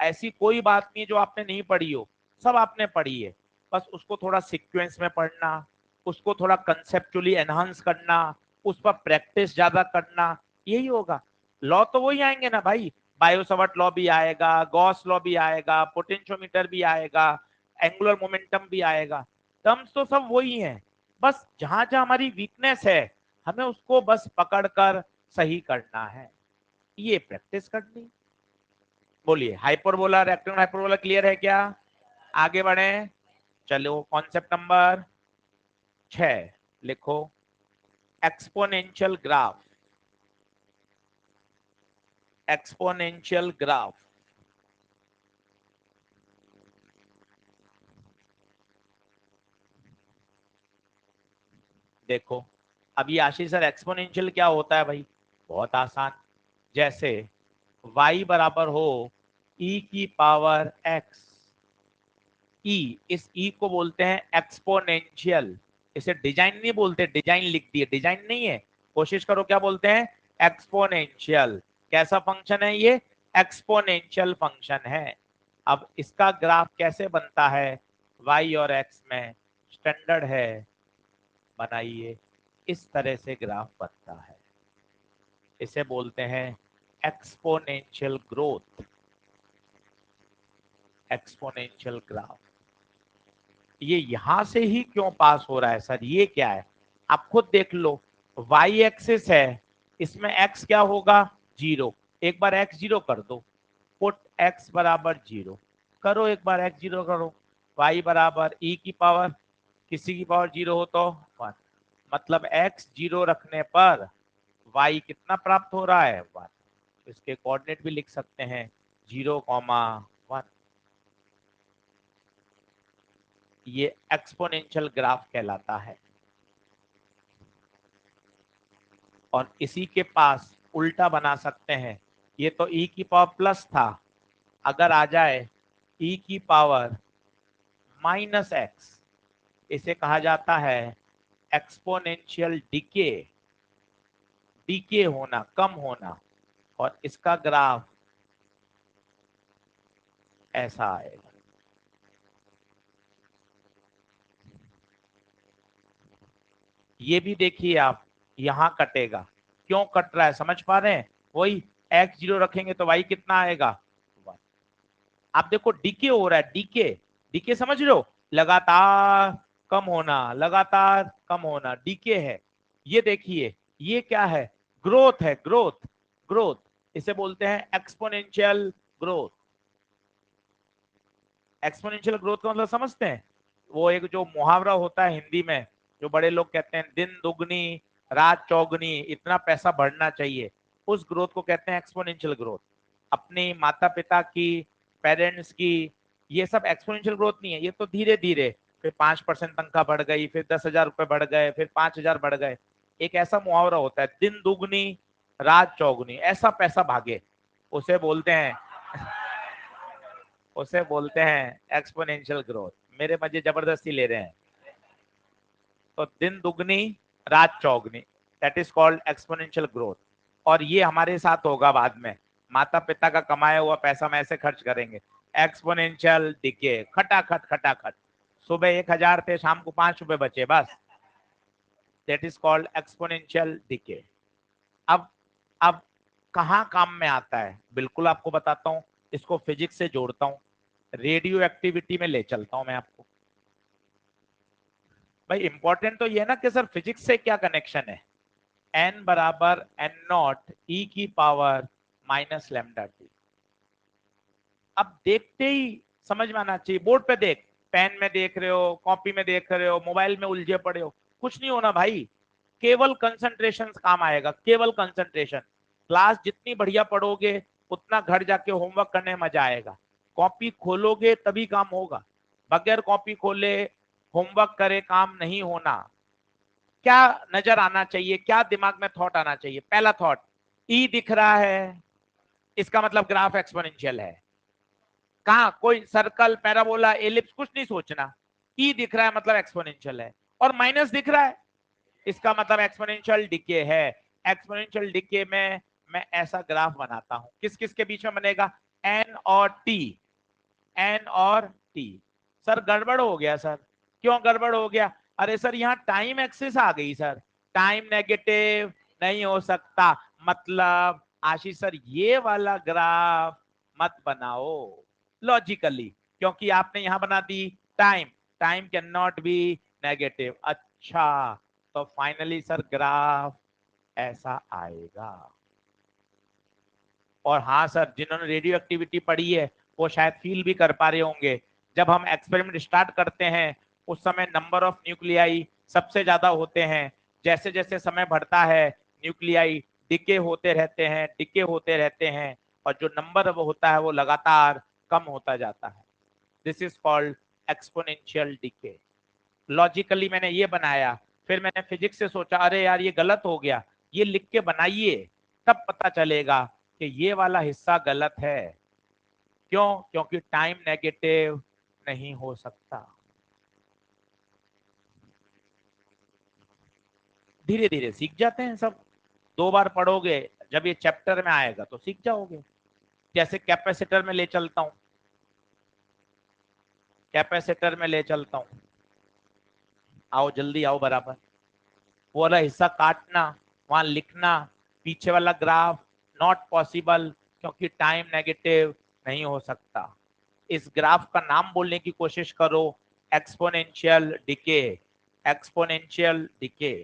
ऐसी कोई बात नहीं जो आपने नहीं पढ़ी हो, सब आपने पढ़ी है। बस उसको थोड़ा सीक्वेंस में पढ़ना, उसको थोड़ा कंसेप्चुअली एनहांस करना, उस पर प्रैक्टिस ज्यादा करना, यही होगा। लॉ तो वही आएंगे ना भाई, बायोसवर्ट लॉ भी आएगा, गॉस लॉ भी आएगा, पोटेंशियोमीटर भी आएगा, एंगुलर मोमेंटम भी आएगा। टर्म्स तो सब वही हैं, बस जहां जहां हमारी वीकनेस है हमें उसको बस पकड़कर सही करना है, ये प्रैक्टिस करनी। बोलिए, हाइपरबोला रेक्टेंगल हाइपरबोला क्लियर है क्या? आगे बढ़े, चलो कॉन्सेप्ट नंबर 6 लिखो, एक्सपोनेंशियल ग्राफ। एक्सपोनेंशियल ग्राफ, देखो अभी आशीष सर एक्सपोनेंशियल क्या होता है भाई, बहुत आसान। जैसे y बराबर हो e की पावर x, ई, इस ई को बोलते हैं एक्सपोनेंशियल। इसे डिजाइन नहीं बोलते, डिजाइन लिख दिए, डिजाइन नहीं है, कोशिश करो क्या बोलते हैं, एक्सपोनेंशियल। कैसा फंक्शन है ये, एक्सपोनेंशियल फंक्शन है। अब इसका ग्राफ कैसे बनता है, y और x में स्टैंडर्ड है, बनाइए, इस तरह से ग्राफ बनता है। इसे बोलते हैं एक्सपोनेंशियल ग्रोथ, एक्सपोनेंशियल ग्राफ। ये यहां से ही क्यों पास हो रहा है सर, ये क्या है, आप खुद देख लो। y एक्सिस है, इसमें x क्या होगा 0, एक बार x 0 कर दो, पुट x बराबर 0 करो, एक बार x 0 करो, y बराबर e की पावर, किसी की पावर 0 हो तो 1, मतलब x 0 रखने पर y कितना प्राप्त हो रहा है 1। इसके कोऑर्डिनेट भी लिख सकते हैं 0,1। ये एक्सपोनेंशियल ग्राफ कहलाता है। और इसी के पास उल्टा बना सकते हैं, ये तो e की पावर प्लस था, अगर आ जाए e की पावर -x, इसे कहा जाता है एक्सपोनेंशियल डिके, डीके होना, कम होना, और इसका ग्राफ ऐसा आएगा। ये भी देखिए आप, यहां कटेगा, क्यों कट रहा है समझ पा रहे हैं, वही x 0 रखेंगे तो y कितना आएगा 1। आप देखो डीके हो रहा है, डीके, डीके समझ लो, लगातार कम होना, लगातार कम होना, डीके है। ये देखिए, ये क्या है, ग्रोथ है, ग्रोथ, ग्रोथ, इसे बोलते हैं एक्सपोनेंशियल ग्रोथ। एक्सपोनेंशियल ग्रोथ का मतलब समझते हैं? वो एक जो मुहावरा होता है हिंदी में, जो बड़े लोग कहते हैं दिन दुगनी रात चौगनी इतना पैसा बढ़ना चाहिए, उस ग्रोथ को कहते हैं एक्सपोनेंशियल ग्रोथ। अपनी माता पिता की, पेरेंट्स की, ये सब एक्सपोनेंशियल ग्रोथ नहीं है, ये तो धीरे धीरे, फिर 5% तनख्वाह बढ़ गई, फिर 10,000 रुपए बढ़ गए, फिर 5,000 बढ़ गए। एक ऐसा मुहावरा होता है दिन दुगनी रात चौगुनी ऐसा पैसा भागे, उसे बोलते हैं उसे बोलते हैं एक्सपोनेंशियल ग्रोथ। मेरे मजे जबरदस्ती ले रहे हैं। तो दिन दुगनी रात चौगनी, that is called exponential growth. और ये हमारे साथ होगा बाद में, माता पिता का कमाया हुआ पैसा हम ऐसे खर्च करेंगे। एक्सपोनेंशियल डिके, खटाखट खटाखट, सुबह 1,000 थे, शाम को 5 रुपए बचे बस, that is called exponential decay. अब कहाँ काम में आता है, बिल्कुल आपको बताता हूँ। इसको फिजिक्स से जोड़ता हूँ, रेडियो एक्टिविटी में ले चलता हूँ मैं आपको। भाई इंपॉर्टेंट तो ये है ना कि सर फिजिक्स से क्या कनेक्शन है। एन बराबर एन नॉट ई की पावर माइनस लैम्डा टी। अब देखते ही समझ में आना चाहिए। बोर्ड पे देख, पेन में देख रहे हो, कॉपी में देख रहे हो, मोबाइल में उलझे पड़े हो, कुछ नहीं होना भाई। केवल कंसंट्रेशन काम आएगा, केवल कंसंट्रेशन। क्लास जितनी बढ़िया पढ़ोगे उतना घर जाके होमवर्क करने में मजा आएगा। कॉपी खोलोगे तभी काम होगा, बगैर कॉपी खोले होमवर्क करे काम नहीं होना। क्या नजर आना चाहिए, क्या दिमाग में थॉट आना चाहिए? पहला थॉट, ई दिख रहा है, इसका मतलब ग्राफ एक्सपोनेंशियल है। कहा कोई सर्कल पैराबोला एलिप्स कुछ नहीं सोचना, ई दिख रहा है मतलब एक्सपोनेंशियल है। और माइनस दिख रहा है, इसका मतलब एक्सपोनेंशियल डिके है। एक्सपोनेंशियल डिके में मैं ऐसा ग्राफ बनाता हूं, किस किस के बीच में बनेगा? एन और टी, एन और टी। सर गड़बड़ हो गया सर। क्यों गड़बड़ हो गया? अरे सर यहाँ टाइम एक्सिस आ गई सर, टाइम नेगेटिव नहीं हो सकता। मतलब आशीष सर ये वाला ग्राफ मत बनाओ लॉजिकली, क्योंकि आपने यहां बना दी time, time can not be negative. अच्छा, तो फाइनली सर ग्राफ ऐसा आएगा। और हाँ सर, जिन्होंने रेडियो एक्टिविटी पढ़ी है वो शायद फील भी कर पा रहे होंगे, जब हम एक्सपेरिमेंट स्टार्ट करते हैं उस समय नंबर ऑफ न्यूक्लियाई सबसे ज्यादा होते हैं। जैसे जैसे समय बढ़ता है न्यूक्लियाई डिके होते रहते हैं, डिके होते रहते हैं, और जो नंबर होता है वो लगातार कम होता जाता है। This is called exponential decay. Logically मैंने ये बनाया, फिर मैंने फिजिक्स से सोचा अरे यार ये गलत हो गया, ये लिख के बनाइए, तब पता चलेगा कि ये वाला हिस्सा गलत है। क्यों? क्योंकि टाइम नेगेटिव नहीं हो सकता। धीरे धीरे सीख जाते हैं सब, 2 बार पढ़ोगे, जब ये चैप्टर में आएगा तो सीख जाओगे। जैसे कैपेसिटर में ले चलता हूं, कैपेसिटर में ले चलता हूं, आओ जल्दी आओ बराबर। वो वाला हिस्सा काटना, वहां लिखना, पीछे वाला ग्राफ नॉट पॉसिबल, क्योंकि टाइम नेगेटिव नहीं हो सकता। इस ग्राफ का नाम बोलने की कोशिश करो, एक्सपोनेंशियल डिके, एक्सपोनेंशियल डिके।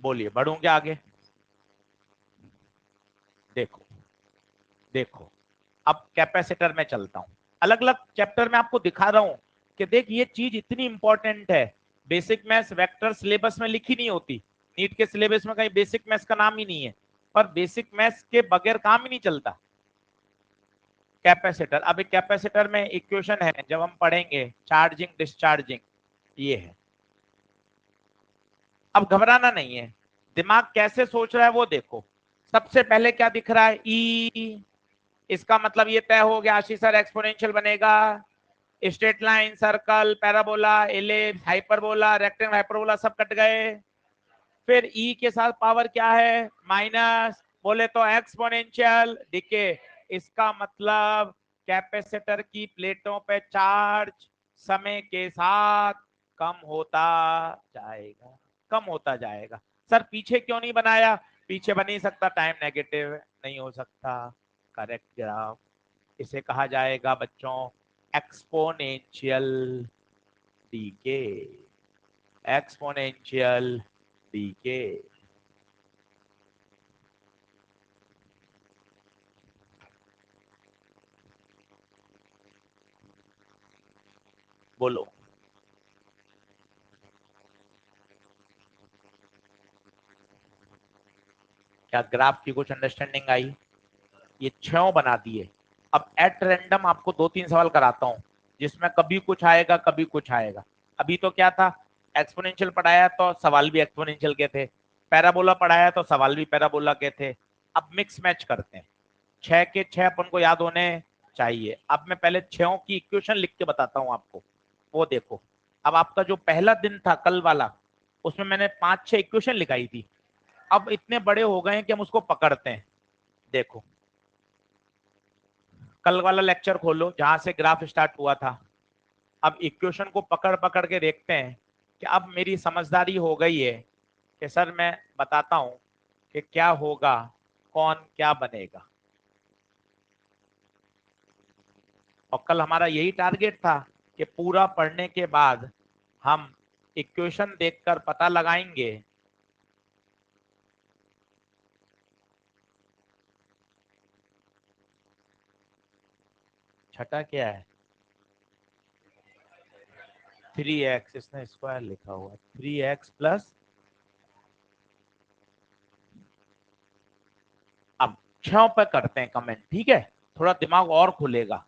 बोलिए बढ़ूं क्या आगे? देखो, देखो, अब कैपेसिटर में चलता हूं, अलग अलग चैप्टर में आपको दिखा रहा हूं कि देख ये चीज इतनी इंपॉर्टेंट है। बेसिक मैथ्स वेक्टर सिलेबस में लिखी नहीं होती, नीट के सिलेबस में कहीं बेसिक मैथ्स का नाम ही नहीं है, पर बेसिक मैथ्स के बगैर काम ही नहीं चलता। कैपेसिटर, अब एक कैपेसिटर में इक्वेशन है जब हम पढ़ेंगे चार्जिंग डिस्चार्जिंग, ये है। अब घबराना नहीं है, दिमाग कैसे सोच रहा है वो देखो। सबसे पहले क्या दिख रहा है? ई, इसका मतलब ये तय हो गया आशीष सर एक्सपोनेंशियल बनेगा। Straight line, circle, parabola, ellipse, hyperbola, rectangle, hyperbola सब कट गए। फिर ई के साथ पावर क्या है? माइनस, बोले तो एक्सपोनेंशियल डिके। इसका मतलब कैपेसिटर की प्लेटों पे चार्ज समय के साथ कम होता जाएगा, कम होता जाएगा। सर पीछे क्यों नहीं बनाया? पीछे बन नहीं सकता, टाइम नेगेटिव नहीं हो सकता। करेक्ट ग्राफ, इसे कहा जाएगा बच्चों एक्सपोनेंशियल डीके, एक्सपोनेंशियल डीके। बोलो। क्या ग्राफ की कुछ अंडरस्टैंडिंग आई? ये 6 बना दिए। अब एट रैंडम आपको 2-3 सवाल कराता हूं जिसमें कभी कुछ आएगा कभी कुछ आएगा। अभी तो क्या था, एक्सपोनेंशियल पढ़ाया तो सवाल भी एक्सपोनेंशियल के थे, पैराबोला पढ़ाया तो सवाल भी पैराबोला के थे। अब मिक्स मैच करते हैं, 6 के 6 अपन को याद होने चाहिए। अब मैं पहले 6 की इक्वेशन लिख के बताता हूं आपको, वो देखो। अब आपका जो पहला दिन था कल वाला, उसमें मैंने 5-6 इक्वेशन लिखाई थी। अब इतने बड़े हो गए हैं कि हम उसको पकड़ते हैं। देखो, कल वाला लेक्चर खोलो जहां से ग्राफ स्टार्ट हुआ था। अब इक्वेशन को पकड़ पकड़ के देखते हैं कि अब मेरी समझदारी हो गई है कि सर मैं बताता हूं कि क्या होगा, कौन क्या बनेगा। और कल हमारा यही टारगेट था कि पूरा पढ़ने के बाद हम इक्वेशन देखकर पता लगाएंगे छठा क्या है। 3x, इसने स्क्वायर लिखा हुआ, 3x प्लस। अब 6 पे करते हैं कमेंट, ठीक है, थोड़ा दिमाग और खुलेगा।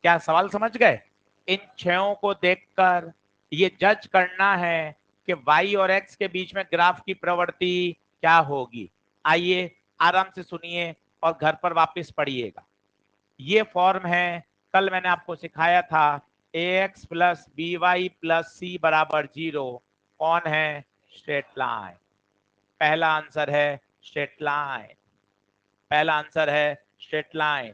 क्या सवाल समझ गए? इन 6 को देखकर ये जज करना है कि y और x के बीच में ग्राफ की प्रवृत्ति क्या होगी। आइए आराम से सुनिए और घर पर वापस पढ़िएगा। ये फॉर्म है, कल मैंने आपको सिखाया था, ax plus b y plus c बराबर 0। कौन है? Straight line. पहला आंसर है स्ट्रेट लाइन, पहला आंसर है स्ट्रेट लाइन।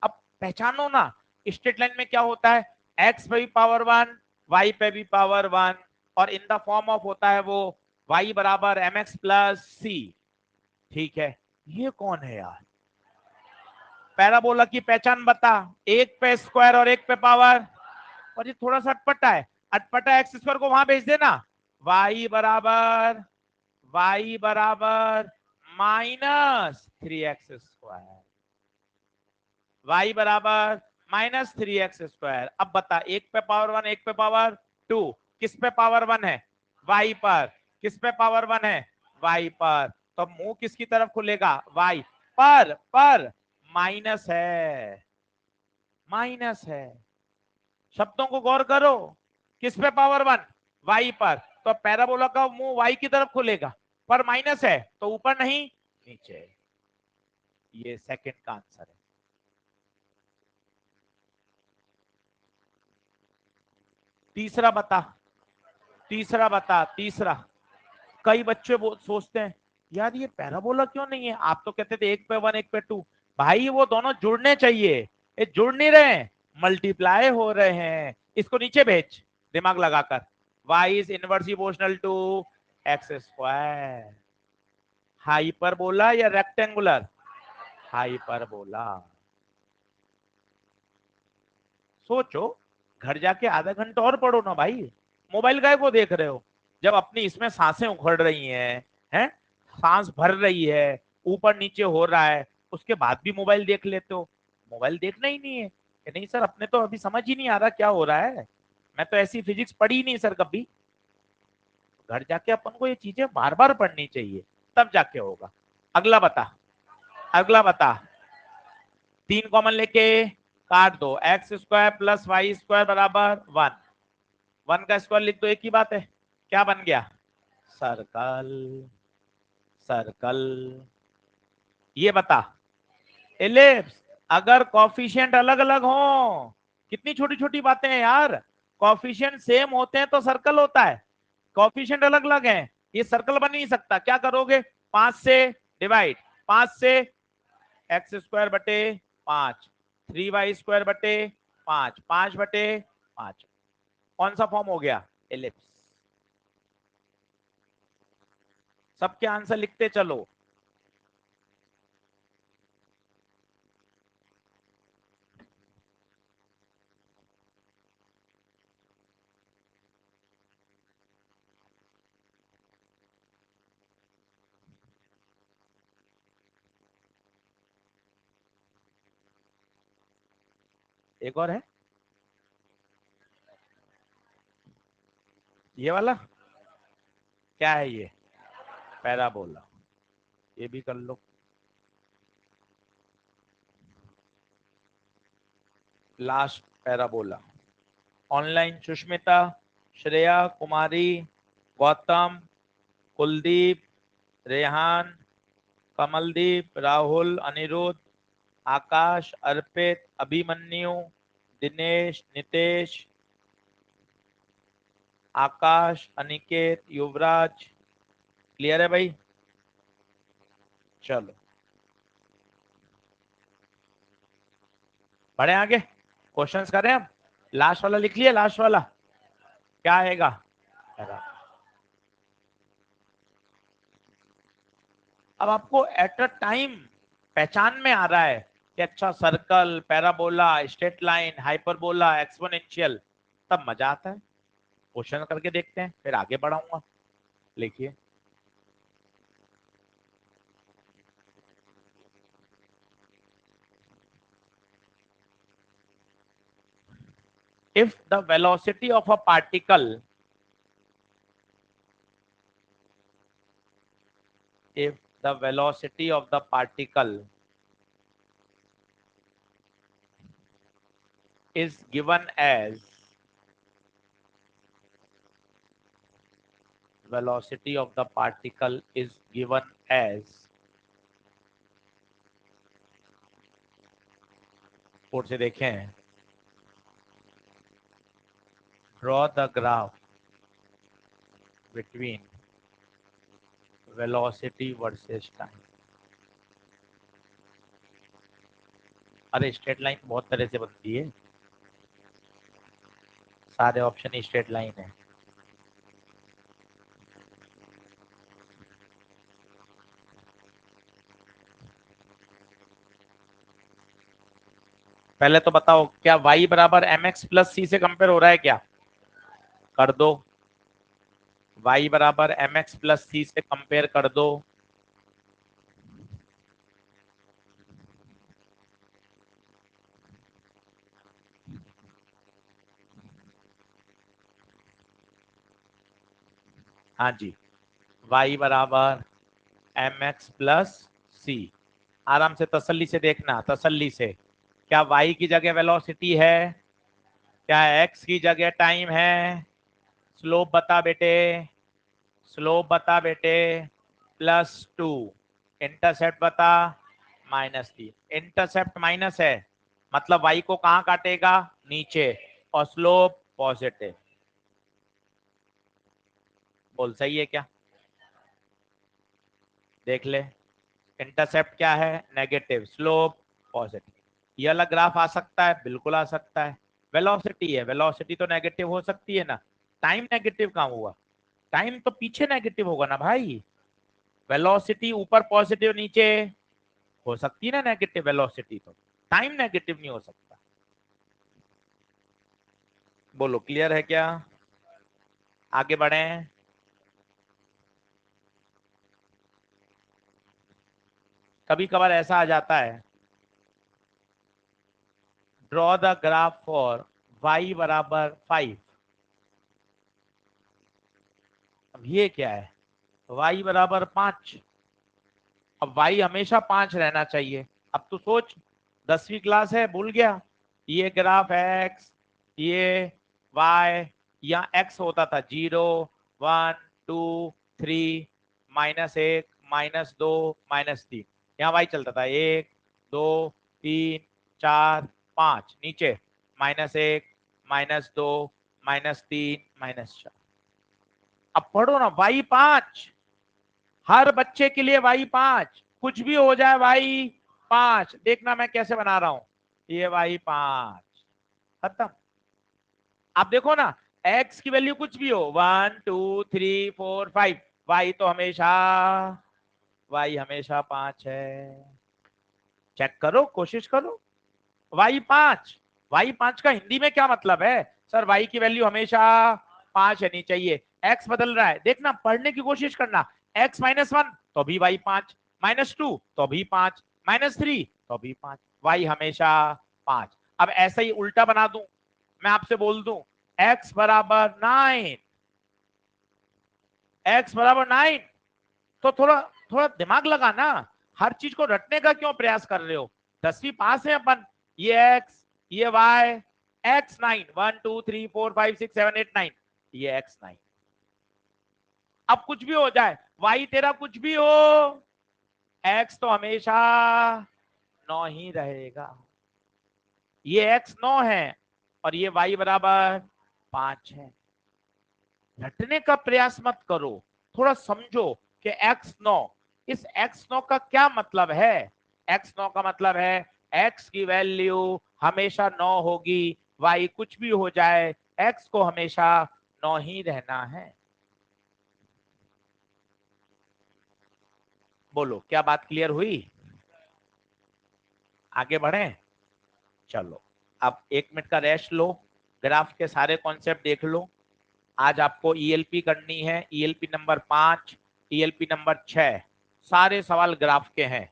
अब पहचानो ना, स्ट्रेट लाइन में क्या होता है, एक्स पे भी पावर 1, वाई पे भी पावर 1, और इन द फॉर्म ऑफ होता है वो वाई बराबर एम एक्स प्लस सी। ठीक है, ये कौन है यार? पैराबोला की पहचान बता, एक पे स्क्वायर और एक पे पावर। और ये थोड़ा सा अटपटा है, अटपटा एक्स स्क्वायर को वहां भेज देना। वाई बराबर -3x²। y बराबर -3x²। अब बता, एक पे पावर 1 एक पे पावर 2, किस पे पावर 1 है? y पर। किस पे पावर 1 है? y पर। तो मुंह किसकी तरफ खुलेगा? y पर माइनस है, माइनस है। शब्दों को गौर करो, किस पे पावर 1? y पर। तो पैराबोला का मुंह y की तरफ खुलेगा, पर माइनस है तो ऊपर नहीं नीचे। ये सेकंड का आंसर है। तीसरा बता, तीसरा बता, तीसरा। कई बच्चे सोचते हैं यार ये पैराबोला क्यों नहीं है, आप तो कहते थे एक पे 1 एक पे 2। भाई वो दोनों जुड़ने चाहिए, ये जुड़ नहीं रहे, मल्टीप्लाई हो रहे हैं। इसको नीचे भेज दिमाग लगाकर, y is inverse proportional to x²। Hyperbola या रेक्टेंगुलर? हाइपरबोला। सोचो, घर जाके आधा घंटा और पढ़ो ना भाई, मोबाइल काय को देख रहे हो? जब अपनी इसमें सांसें उखड़ रही हैं, सांस भर रही है, ऊपर नीचे हो रहा है, उसके बाद भी मोबाइल देख लेते हो। मोबाइल देखना ही नहीं है कि नहीं सर, अपने तो अभी समझ ही नहीं आ रहा क्या हो रहा है, मैं तो ऐसी फिजिक्स पढ़ी नहीं सर कभी। घर जाके अपन को ये चीजें बार बार पढ़नी चाहिए, तब जाके होगा। अगला बता, अगला बता। 3 कॉमन लेके काट दो, x² प्लस y² बराबर 1। 1 का स्क्वायर लिख दो, एक ही बात है। क्या बन गया? Circle, circle. ये बता, एलिप्स। अगर कॉफिशिएंट अलग अलग हो, कितनी छोटी छोटी बातें हैं यार, कॉफिशिएंट सेम होते हैं तो सर्कल होता है, कॉफिशिएंट अलग अलग हैं, ये सर्कल बन नहीं सकता। क्या करोगे? 5 से डिवाइड, 5 से x² बटे 5, 3y² बटे 5, 5/5। कौन सा फॉर्म हो गया? एलिप्स। सबके आंसर लिखते चलो। एक और है, ये वाला क्या है? ये पैराबोला, ये भी कर लो। Last parabola. Online Sushmita, Shreya Kumari, Gautam, Kuldeep, Rehan, Kamaldeep, Rahul, Aniruddh, Akash, Arpit, Abhimanyu, Dinesh, Nitesh, Akash, Aniket, Yuvraj. Clear है भाई? चलो बढ़े आगे, क्वेश्चंस करें हम। लास्ट वाला लिख लिया, लास्ट वाला क्या आएगा? अब आपको एट अ टाइम पहचान में आ रहा है कि अच्छा circle, parabola, straight line, hyperbola, exponential, तब मजा आता है। क्वेश्चन करके देखते हैं, फिर आगे बढ़ाऊंगा। लिखिए, if the velocity of a particle, if the velocity of the particle is given as, velocity of the particle is given as, board से देखें, draw the graph between velocity versus time। अरे स्ट्रेट लाइन बहुत तरह से बनती है, सारे option straight line है। पहले तो बताओ, क्या y बराबर mx प्लस सी से कंपेयर हो रहा है क्या? कर दो, y बराबर mx प्लस सी से कंपेयर कर दो। हाँ जी, y बराबर mx प्लस सी। आराम से तसल्ली से देखना, तसल्ली से। क्या y की जगह वेलोसिटी है? क्या x की जगह टाइम है? स्लोप बता बेटे, स्लोप बता बेटे। +2, इंटरसेप्ट बता -3। इंटरसेप्ट माइनस है, मतलब y को कहां काटेगा? नीचे, और स्लोप पॉजिटिव। बोल सही है क्या? देख ले, इंटरसेप्ट क्या है? Negative, slope positive. ये अलग ग्राफ आ सकता है, बिल्कुल आ सकता है। वेलोसिटी है, वेलोसिटी तो नेगेटिव हो सकती है ना। टाइम नेगेटिव कहां हुआ? टाइम तो पीछे नेगेटिव होगा ना भाई। वेलोसिटी ऊपर पॉजिटिव, नीचे हो सकती है ना नेगेटिव वेलोसिटी, तो टाइम नेगेटिव नहीं हो सकता। बोलो क्लियर है क्या? आगे बढ़े। कभी कभार ऐसा आ जाता है, draw the graph for y बराबर 5। अब ये क्या है? y बराबर 5। अब y हमेशा 5 रहना चाहिए। अब तो सोच, 10वीं क्लास है, भूल गया? ये ग्राफ x, ये y, या x होता था 0, 1, 2, 3, -1, -2, -3। यहाँ y चलता था 1, 2, 3, 4, 5, नीचे -1, -2, -3, -4। अब पढ़ो ना, y5, हर बच्चे के लिए y5, कुछ भी हो जाए y5। देखना मैं कैसे बना रहा हूं, ये y5 खत्म। आप देखो ना, x की वैल्यू कुछ भी हो, 1, 2, 3, 4, 5, y हमेशा 5 है। चेक करो, कोशिश करो। y5, y5 का हिंदी में क्या मतलब है? सर y की वैल्यू हमेशा 5 रहनी चाहिए, x बदल रहा है। देखना, पढ़ने की कोशिश करना। x -1 तो भी y5, -2 तो भी 5, -3 तो भी 5, y हमेशा 5। अब ऐसा ही उल्टा बना दूं, मैं आपसे बोल दूं x बराबर 9, x बराबर 9, तो थोड़ा थोड़ा दिमाग लगाना, हर चीज को रटने का क्यों प्रयास कर रहे हो? 10वीं पास है अपन। ये x, ये y, x9, 1 2 3 4 5 6 7 8 9, ये x9। अब कुछ भी हो जाए, y तेरा कुछ भी हो, x तो हमेशा 9 ही रहेगा। ये x 9 है और ये y बराबर 5 है। रटने का प्रयास मत करो, थोड़ा समझो कि x9, इस x9 का क्या मतलब है। x9 का मतलब है x की वैल्यू हमेशा 9 होगी, y कुछ भी हो जाए, x को हमेशा 9 ही रहना है। बोलो, क्या बात क्लियर हुई? आगे बढ़े? चलो, अब 1 मिनट का रेस्ट लो, ग्राफ के सारे कॉन्सेप्ट देख लो। आज आपको ईएलपी करनी है, ईएलपी नंबर 5, ईएलपी नंबर 6, सारे सवाल ग्राफ के हैं।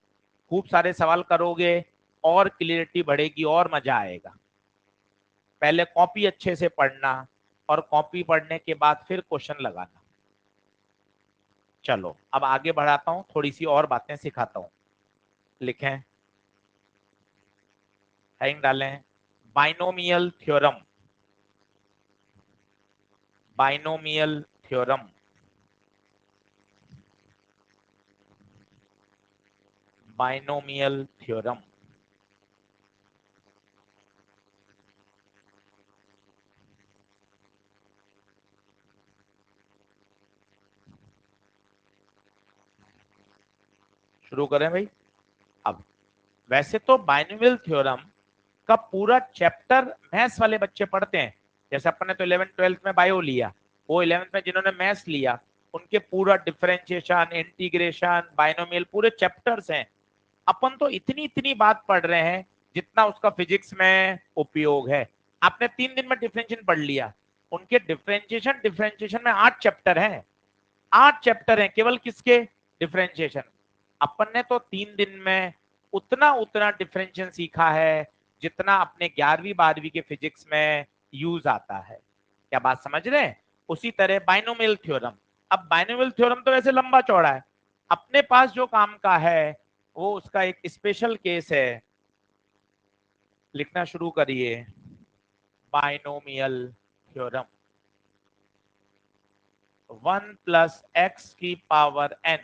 खूब सारे सवाल करोगे और क्लियरिटी बढ़ेगी और मजा आएगा। पहले कॉपी अच्छे से पढ़ना और कॉपी पढ़ने के बाद फिर क्वेश्चन लगाना। चलो अब आगे बढ़ाता हूं, थोड़ी सी और बातें सिखाता हूं। लिखें, हेडिंग डालें, binomial theorem. Binomial theorem, binomial theorem. शुरू करें भाई। अब वैसे तो बाइनोमियल थ्योरम का पूरा चैप्टर मैथ्स वाले बच्चे पढ़ते हैं, जैसे अपन ने तो 11th 12th में बायो लिया, वो 11th में जिन्होंने मैथ्स लिया उनके पूरा डिफरेंशिएशन, इंटीग्रेशन, बाइनोमियल पूरे चैप्टर्स हैं। अपन तो इतनी इतनी बात पढ़ रहे हैं जितना उसका फिजिक्स में उपयोग है। आपने 3 दिन में डिफरेंशिएशन पढ़ लिया, उनके डिफरेंशिएशन डिफरेंशिएशन में 8 चैप्टर हैं। 8 चैप्टर हैं केवल किसके? डिफरेंशिएशन। अपन ने तो 3 दिन में उतना उतना डिफरेंशिएशन सीखा है जितना अपने 11वीं 12वीं के फिजिक्स में यूज आता है। क्या बात समझ रहे हैं? उसी तरह बाइनोमियल थ्योरम। अब बाइनोमियल थ्योरम तो वैसे लंबा चौड़ा है, अपने पास जो काम का है वो उसका एक स्पेशल केस है। लिखना शुरू करिए, बाइनोमियल थ्योरम। 1 प्लस एक्स की पावर n,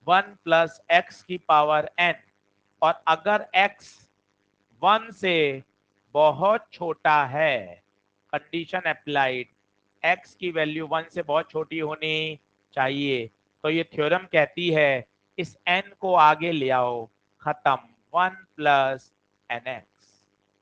1 प्लस एक्स की पावर n, और अगर x 1 से बहुत छोटा है, कंडीशन अप्लाइड, x की वैल्यू 1 से बहुत छोटी होनी चाहिए, तो ये थ्योरम कहती है इस n को आगे ले आओ, खत्म, 1 प्लस एन एक्स।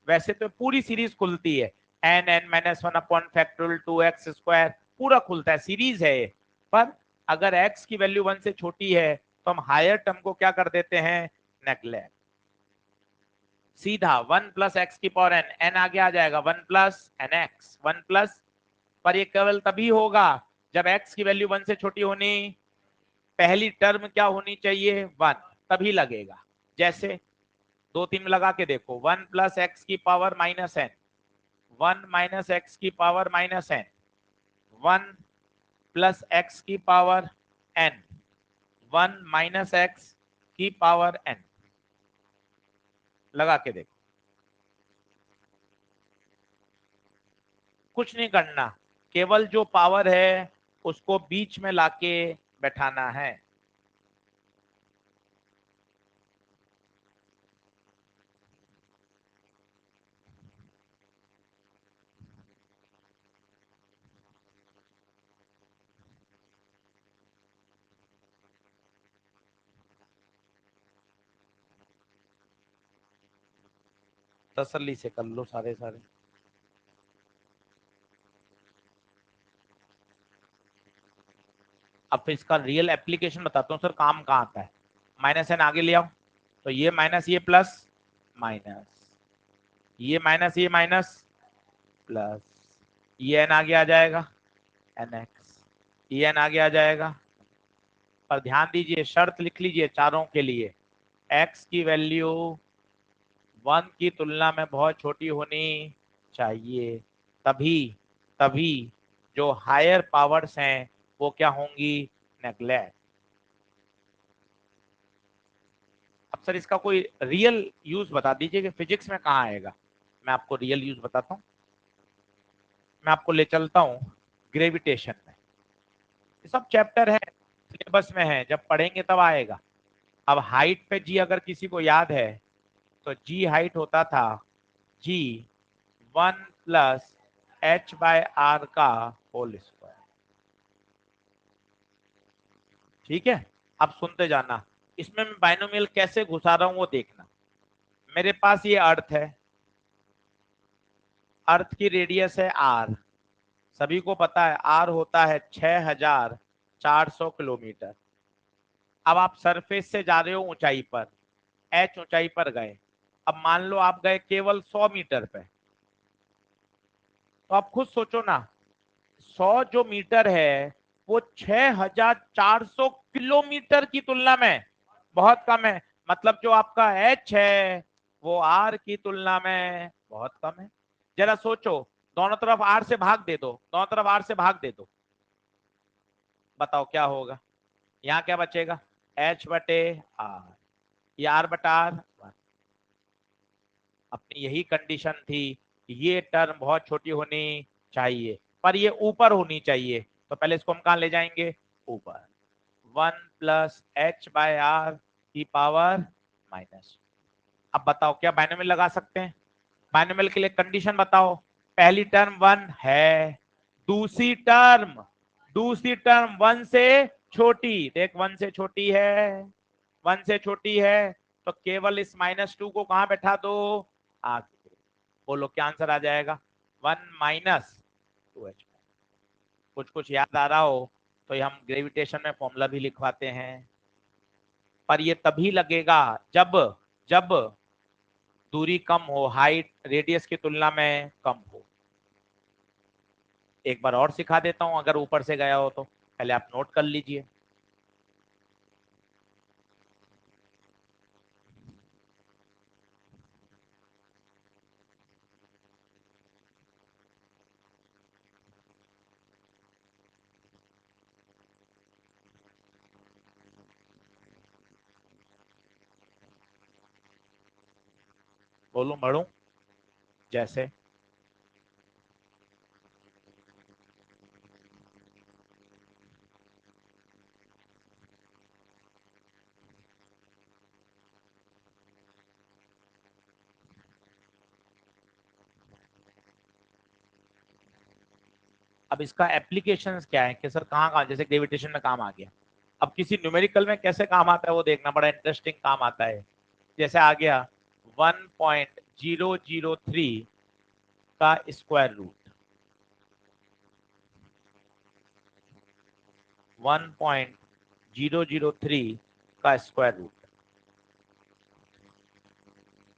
वैसे तो पूरी सीरीज खुलती है, n n minus 1 upon factorial 2x² पूरा खुलता है, सीरीज है ये। पर अगर x की वैल्यू 1 से छोटी है तो हम हायर टर्म को क्या कर देते हैं? नेग्लेक्ट। सीधा 1 प्लस एक्स की पावर एन, एन आगे आ जाएगा 1 प्लस एन एक्स, 1 प्लस, पर ये केवल तभी होगा जब x की वैल्यू 1 से छोटी होनी, पहली टर्म क्या होनी चाहिए? 1, तभी लगेगा। जैसे 2 3 में लगा के देखो, 1 प्लस एक्स की power minus n, 1 minus x की power minus n, 1 plus x की पावर एन, 1 माइनस एक्स की पावर एन, लगा के देखो। कुछ नहीं करना, केवल जो पावर है उसको बीच में लाके बैठाना है। तसल्ली से कर लो सारे सारे। अब फिर इसका रियल एप्लीकेशन बताता हूँ सर, काम कहाँ आता है। माइनस एन आगे ले आओ, तो ये माइनस ये प्लस, माइनस ये माइनस ये माइनस प्लस, ये एन आगे आ जाएगा एन एक्स, ये एन आगे आ जाएगा। पर ध्यान दीजिए, शर्त लिख लीजिए चारों के लिए, एक्स की वैल्यू 1 की तुलना में बहुत छोटी होनी चाहिए, तभी तभी जो हायर पावर्स हैं वो क्या होंगी, नेग्लेक्ट। अब सर इसका कोई रियल यूज बता दीजिए कि फिजिक्स में कहाँ आएगा। मैं आपको रियल यूज बताता हूँ। मैं आपको ले चलता हूँ ग्रेविटेशन में। ये सब चैप्टर है, सिलेबस में है, जब पढ़ेंगे तब आएगा। अब हाइट पे जी अगर किसी को याद है तो जी हाइट होता था जी 1 + h/r का होल स्क्वायर। ठीक है, अब सुनते जाना। इसमें मैं बाइनोमियल कैसे घुसा रहा हूं वो देखना। मेरे पास ये अर्थ है, अर्थ की रेडियस है आर। सभी को पता है आर होता है 6400 किलोमीटर। अब आप सरफेस से जा रहे हो ऊंचाई पर, एच ऊंचाई पर गए। अब मान लो आप गए केवल 100 मीटर पे, तो आप खुद सोचो ना, 100 जो मीटर है वो 6400 किलोमीटर की तुलना में बहुत कम है। मतलब जो आपका एच है वो आर की तुलना में बहुत कम है। जरा सोचो, दोनों तरफ आर से भाग दे दो, दोनों तरफ आर से भाग दे दो, बताओ क्या होगा। यहाँ क्या बचेगा, h/r, ये r/r। अपनी यही कंडीशन थी, ये टर्म बहुत छोटी होनी चाहिए, पर ये ऊपर होनी चाहिए। तो पहले इसको हम कहाँ ले जाएंगे, ऊपर। 1 + h/r की पावर माइनस। अब बताओ क्या बाइनोमियल लगा सकते हैं। बाइनोमियल के लिए कंडीशन बताओ। पहली टर्म 1 है, दूसरी टर्म दूसरी टर्म 1 से छोटी, देख 1 से छोटी है, 1 से छोटी है, तो केवल इस -2 को कहां बैठा दो, आगे। बोलो क्या आंसर आ जाएगा, 1 - 2h। कुछ कुछ याद आ रहा हो तो ये हम ग्रेविटेशन में फॉर्मूला भी लिखवाते हैं। पर ये तभी लगेगा जब जब दूरी कम हो, हाइट रेडियस की तुलना में कम हो। एक बार और सिखा देता हूं, अगर ऊपर से गया हो तो पहले आप नोट कर लीजिए। बोलूं बढ़ू, जैसे अब इसका एप्लीकेशंस क्या है कि सर कहाँ कहाँ, जैसे ग्रेविटेशन में काम आ गया, अब किसी न्यूमेरिकल में कैसे काम आता है वो देखना, बड़ा इंटरेस्टिंग काम आता है। जैसे आ गया 1.003 का स्क्वायर रूट, 1.003 का स्क्वायर रूट।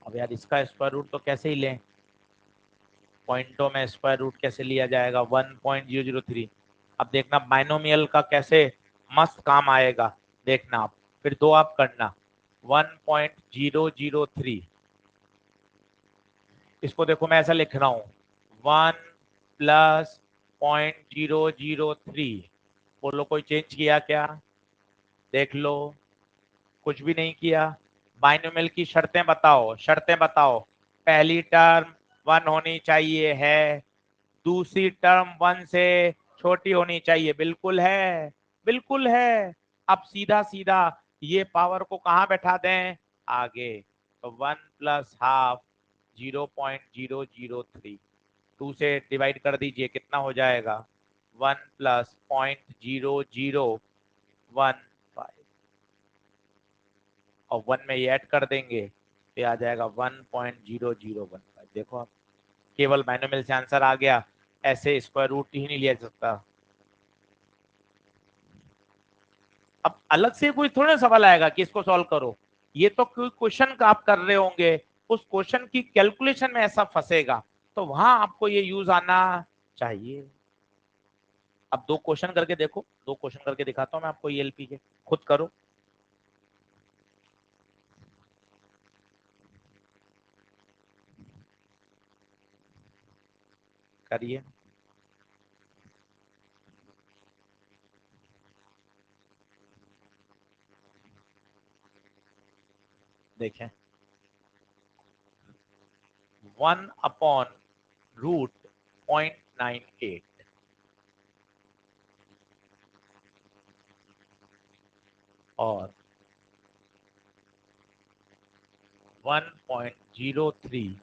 अब यार इसका स्क्वायर रूट तो कैसे ही लें, पॉइंटों में स्क्वायर रूट कैसे लिया जाएगा 1.003। अब देखना बाइनोमियल का कैसे मस्त काम आएगा, देखना आप, फिर दो आप करना। 1.003, इसको देखो मैं ऐसा लिख रहा हूँ, 1 + 0.003। बोलो कोई चेंज किया क्या, देख लो, कुछ भी नहीं किया। बाइनोमियल की शर्तें बताओ, शर्तें बताओ। पहली टर्म 1 होनी चाहिए है, दूसरी टर्म 1 से छोटी होनी चाहिए, बिल्कुल है, बिल्कुल है। अब सीधा सीधा ये पावर को कहाँ बैठा दें, आगे। तो 1 + ½ 0.003, 2 से डिवाइड कर दीजिए, कितना हो जाएगा, 1 + 0.0015, और 1 में ये ऐड कर देंगे तो आ जाएगा 1.0015। देखो आप, केवल बाइनोमियल से आंसर आ गया, ऐसे स्क्वायर रूट ही नहीं लिया जा सकता। अब अलग से कोई थोड़ा सवाल आएगा कि इसको सॉल्व करो, ये तो कोई क्वेश्चन का आप कर रहे होंगे, उस क्वेश्चन की कैलकुलेशन में ऐसा फंसेगा, तो वहां आपको ये यूज आना चाहिए। अब दो क्वेश्चन करके देखो, दो क्वेश्चन करके दिखाता हूं मैं आपको ईएलपी के, खुद करो। करिए। देखें 1/√0.98 और 1.03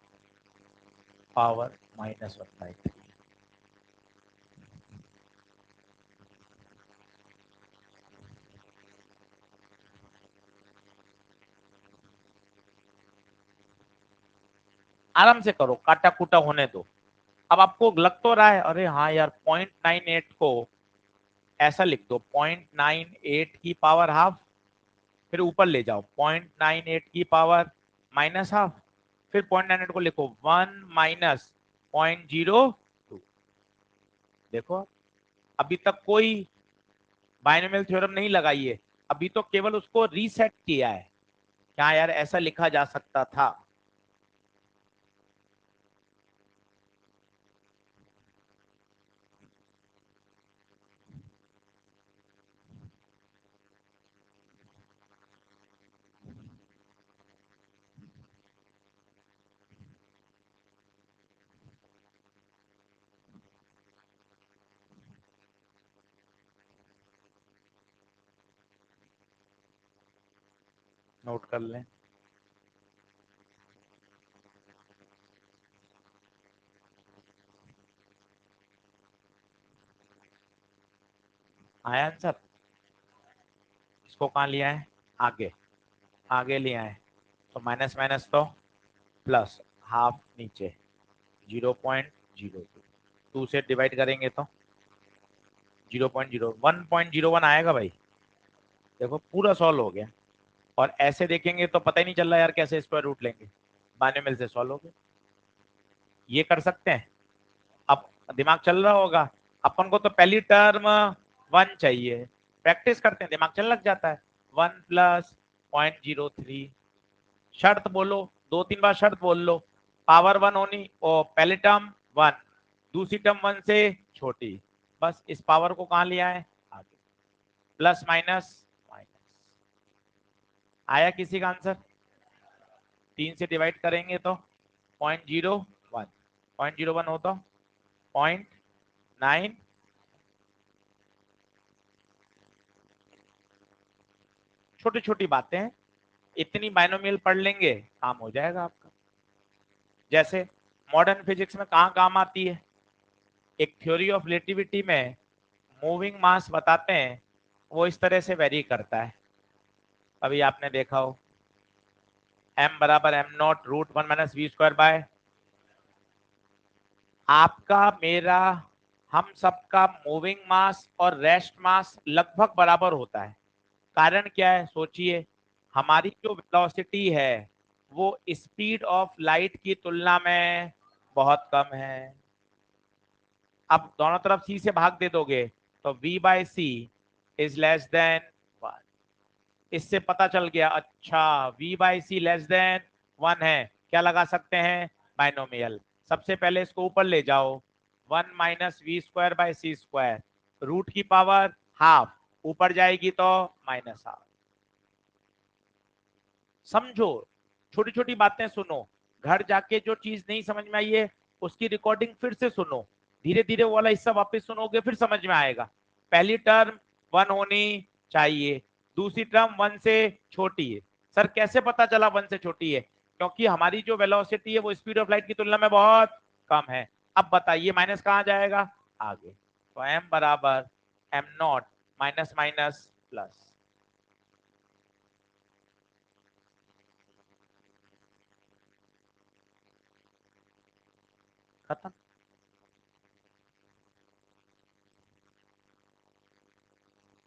पावर -1/3। आराम से करो, काटा कूटा होने दो। अब आपको लग तो रहा है अरे हाँ यार 0.98 को ऐसा लिख दो 0.98 की पावर हाफ, फिर ऊपर ले जाओ 0.98 की पावर -हाफ, फिर 0.98 को लिखो 1 माइनस 0.02। देखो अभी तक कोई बाइनोमियल थ्योरम नहीं लगाई है, अभी तो केवल उसको रीसेट किया है। क्या यार ऐसा लिखा जा सकता था। नोट कर लें। आया आंसर। इसको कहाँ लिया है, आगे, आगे लिया है तो माइनस माइनस तो प्लस, हाफ नीचे 0.02, 2 से डिवाइड करेंगे तो 0.0 1.01 आएगा भाई। देखो पूरा सॉल्व हो गया। और ऐसे देखेंगे तो पता ही नहीं चल रहा यार कैसे स्क्वायर रूट लेंगे, बाइनोमियल से सॉल्व हो गया। ये कर सकते हैं। अब दिमाग चल रहा होगा, अपन को तो पहली टर्म 1 चाहिए, प्रैक्टिस करते हैं दिमाग चलने लग जाता है। 1 प्लस 0.03, शर्त बोलो, 2-3 बार शर्त बोल लो। पावर 1 होनी और पहली टर्म 1, दूसरी टर्म 1 से छोटी, बस इस पावर को कहाँ लिया है, आगे, प्लस माइनस माइनस। आया किसी का आंसर। 3 से डिवाइड करेंगे तो 0.01, 0.01 हो तो 0.9। छोटी छोटी बातें हैं, इतनी बाइनोमियल पढ़ लेंगे काम हो जाएगा आपका। जैसे मॉडर्न फिजिक्स में कहाँ काम आती है, एक थ्योरी ऑफ रिलेटिविटी में मूविंग मास बताते हैं, वो इस तरह से वेरी करता है। अभी आपने देखा हो m बराबर m0√1 - v², आपका मेरा हम सबका मूविंग मास और रेस्ट मास लगभग बराबर होता है। कारण क्या है सोचिए, हमारी जो वेलोसिटी है वो स्पीड ऑफ लाइट की तुलना में बहुत कम है। अब दोनों तरफ c से भाग दे दोगे तो v/c इज लेस देन 1। इससे पता चल गया अच्छा v/c लेस देन 1 है, क्या लगा सकते हैं, बाइनोमियल। सबसे पहले इसको ऊपर ले जाओ, 1 माइनस v²/c², रूट की पावर हाफ, ऊपर जाएगी तो -हाफ। समझो, छोटी छोटी बातें सुनो, घर जाके जो चीज नहीं समझ में आई है उसकी रिकॉर्डिंग फिर से सुनो, धीरे धीरे वो वाला हिस्सा वापस सुनोगे फिर समझ में आएगा। पहली टर्म 1 होनी चाहिए, दूसरी टर्म 1 से छोटी है। सर कैसे पता चला 1 से छोटी है, क्योंकि हमारी जो वेलोसिटी है वो स्पीड ऑफ लाइट की तुलना में बहुत कम है। अब बताइए माइनस कहाँ जाएगा, आगे, तो m बराबर m0 माइनस माइनस प्लस। खत्म।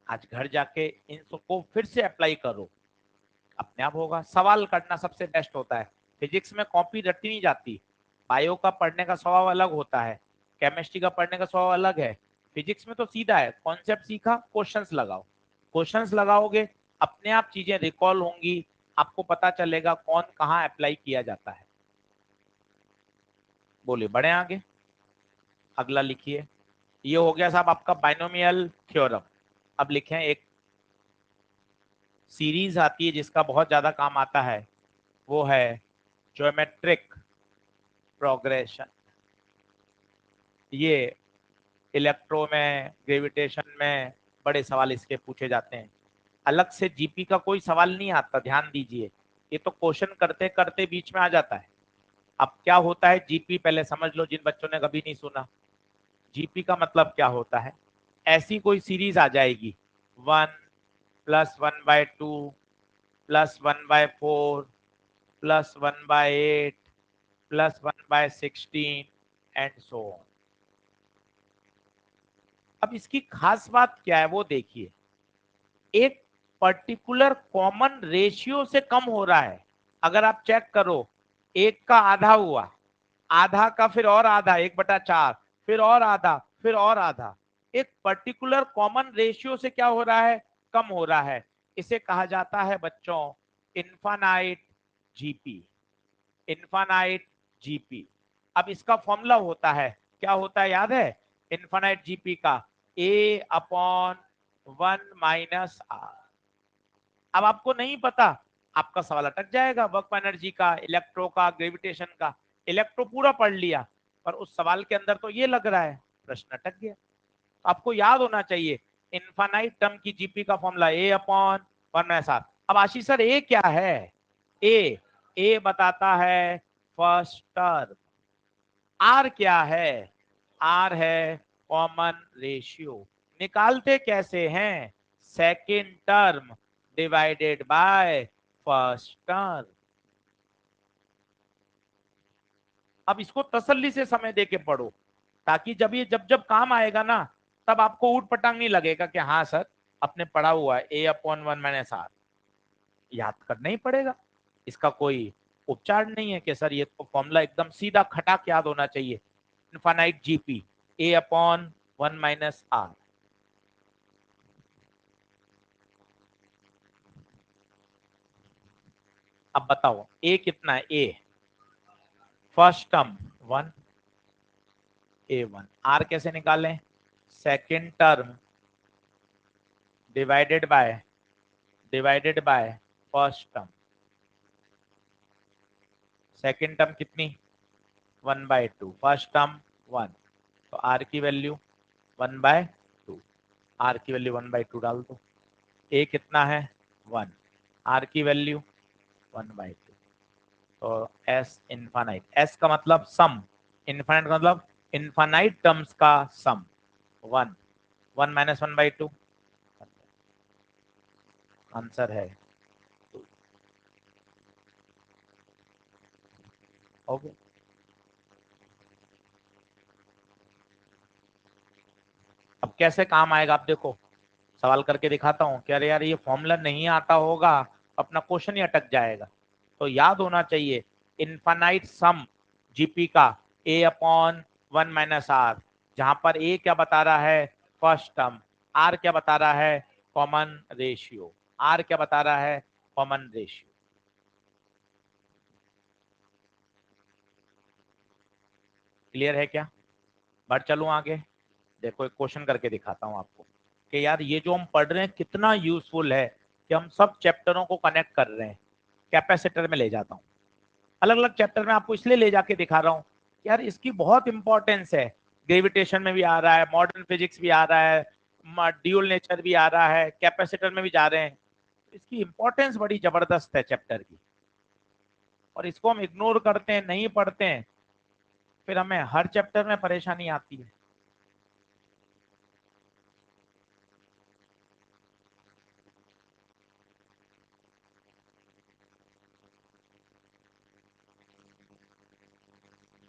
आज घर जाके इन सबको फिर से अप्लाई करो, अपने आप होगा। सवाल करना सबसे बेस्ट होता है। फिजिक्स में कॉपी रटी नहीं जाती, बायो का पढ़ने का स्वभाव अलग होता है, केमिस्ट्री का पढ़ने का स्वभाव अलग है। फिजिक्स में तो सीधा है, कॉन्सेप्ट सीखा, क्वेश्चंस लगाओ, क्वेश्चंस लगाओगे अपने आप चीजें रिकॉल होंगी, आपको पता चलेगा कौन कहाँ अप्लाई किया जाता है। बोलिए बढ़े आगे, अगला लिखिए। ये हो गया साहब आपका बाइनोमियल थ्योरम। अब लिखें एक सीरीज आती है जिसका बहुत ज्यादा काम आता है, वो है ज्योमेट्रिक प्रोग्रेशन। ये इलेक्ट्रो में, ग्रेविटेशन में बड़े सवाल इसके पूछे जाते हैं। अलग से जीपी का कोई सवाल नहीं आता, ध्यान दीजिए। ये तो क्वेश्चन करते करते बीच में आ जाता है। अब क्या होता है जीपी, पहले समझ लो जिन बच्चों ने कभी नहीं सुना। जीपी का मतलब क्या होता है, ऐसी कोई सीरीज आ जाएगी 1+1/2 +1/4 +1/8 +1/16 एंड सो ऑन। अब इसकी खास बात क्या है वो देखिए, एक पर्टिकुलर कॉमन रेशियो से कम हो रहा है। अगर आप चेक करो, एक का आधा हुआ, आधा का फिर और आधा 1/4, फिर और आधा, फिर और आधा, एक पर्टिकुलर कॉमन रेशियो से क्या हो रहा है, कम हो रहा है। इसे कहा जाता है बच्चों इनफाइनाइट जीपी। Infinite GP. अब इसका फॉर्मूला होता है, क्या होता है याद है इनफाइनाइट जीपी का, A/1 - R। अब आपको नहीं पता, आपका सवाल अटक जाएगा वर्क एनर्जी का, इलेक्ट्रो का, ग्रेविटेशन का। इलेक्ट्रो पूरा पढ़ लिया, पर उस सवाल के अंदर तो ये लग रहा है, प्रश्न अटक गया। तो आपको याद होना चाहिए इनफाइनाइट टर्म की जीपी का फॉर्मूला A/1/R। अब आशीष सर ए क्या है, ए बताता है फर्स्ट टर्म। आर क्या है, आर है कॉमन रेशियो। निकालते कैसे हैं, second term divided by first term. अब इसको तसल्ली से समय देके पढ़ो, ताकि जब ये जब काम आएगा ना, तब आपको ऊट पटांग नहीं लगेगा कि हाँ सर अपने पढ़ा हुआ है A/1 - R, याद करना ही पड़ेगा। इसका कोई उपचार नहीं है कि सर ये तो फॉर्मूला एकदम सीधा खटाक याद होना चाहिए। Infinite GP A/1 - R। अब बताओ ए कितना है, ए फर्स्ट टर्म 1, A1। आर कैसे निकालें, second term divided by first term. Second term कितनी 1/2, फर्स्ट टर्म 1, तो आर की वैल्यू 1/2। आर की वैल्यू 1/2 डाल दो। ए कितना है 1, आर की वैल्यू 1/2। तो एस इनफाइनाइट, एस का मतलब सम, इनफाइनाइट का मतलब इनफाइनाइट टर्म्स का सम 1, 1 - 1/2 आंसर है 2। ओके, अब कैसे काम आएगा आप देखो, सवाल करके दिखाता हूँ कि अरे यार ये फॉर्मूला नहीं आता होगा, अपना क्वेश्चन ही अटक जाएगा। तो याद होना चाहिए इनफाइनाइट सम जीपी का A/1 - R, जहां पर ए क्या बता रहा है फर्स्ट टर्म, आर क्या बता रहा है कॉमन रेशियो, आर क्या बता रहा है कॉमन रेशियो। क्लियर है क्या, बढ़ चलूं आगे। देखो एक क्वेश्चन करके दिखाता हूं आपको कि यार ये जो हम पढ़ रहे हैं कितना यूजफुल है, कि हम सब चैप्टरों को कनेक्ट कर रहे हैं। कैपेसिटर में ले जाता हूँ, अलग अलग चैप्टर में आपको इसलिए ले जाके दिखा रहा हूँ, यार इसकी बहुत इंपॉर्टेंस है। ग्रेविटेशन में भी आ रहा है, मॉडर्न फिजिक्स भी आ रहा है, ड्यूल नेचर भी आ रहा है, कैपेसिटर में भी जा रहे हैं। इसकी इंपॉर्टेंस बड़ी जबरदस्त है चैप्टर की, और इसको हम इग्नोर करते हैं, नहीं पढ़ते हैं, फिर हमें हर चैप्टर में परेशानी आती है।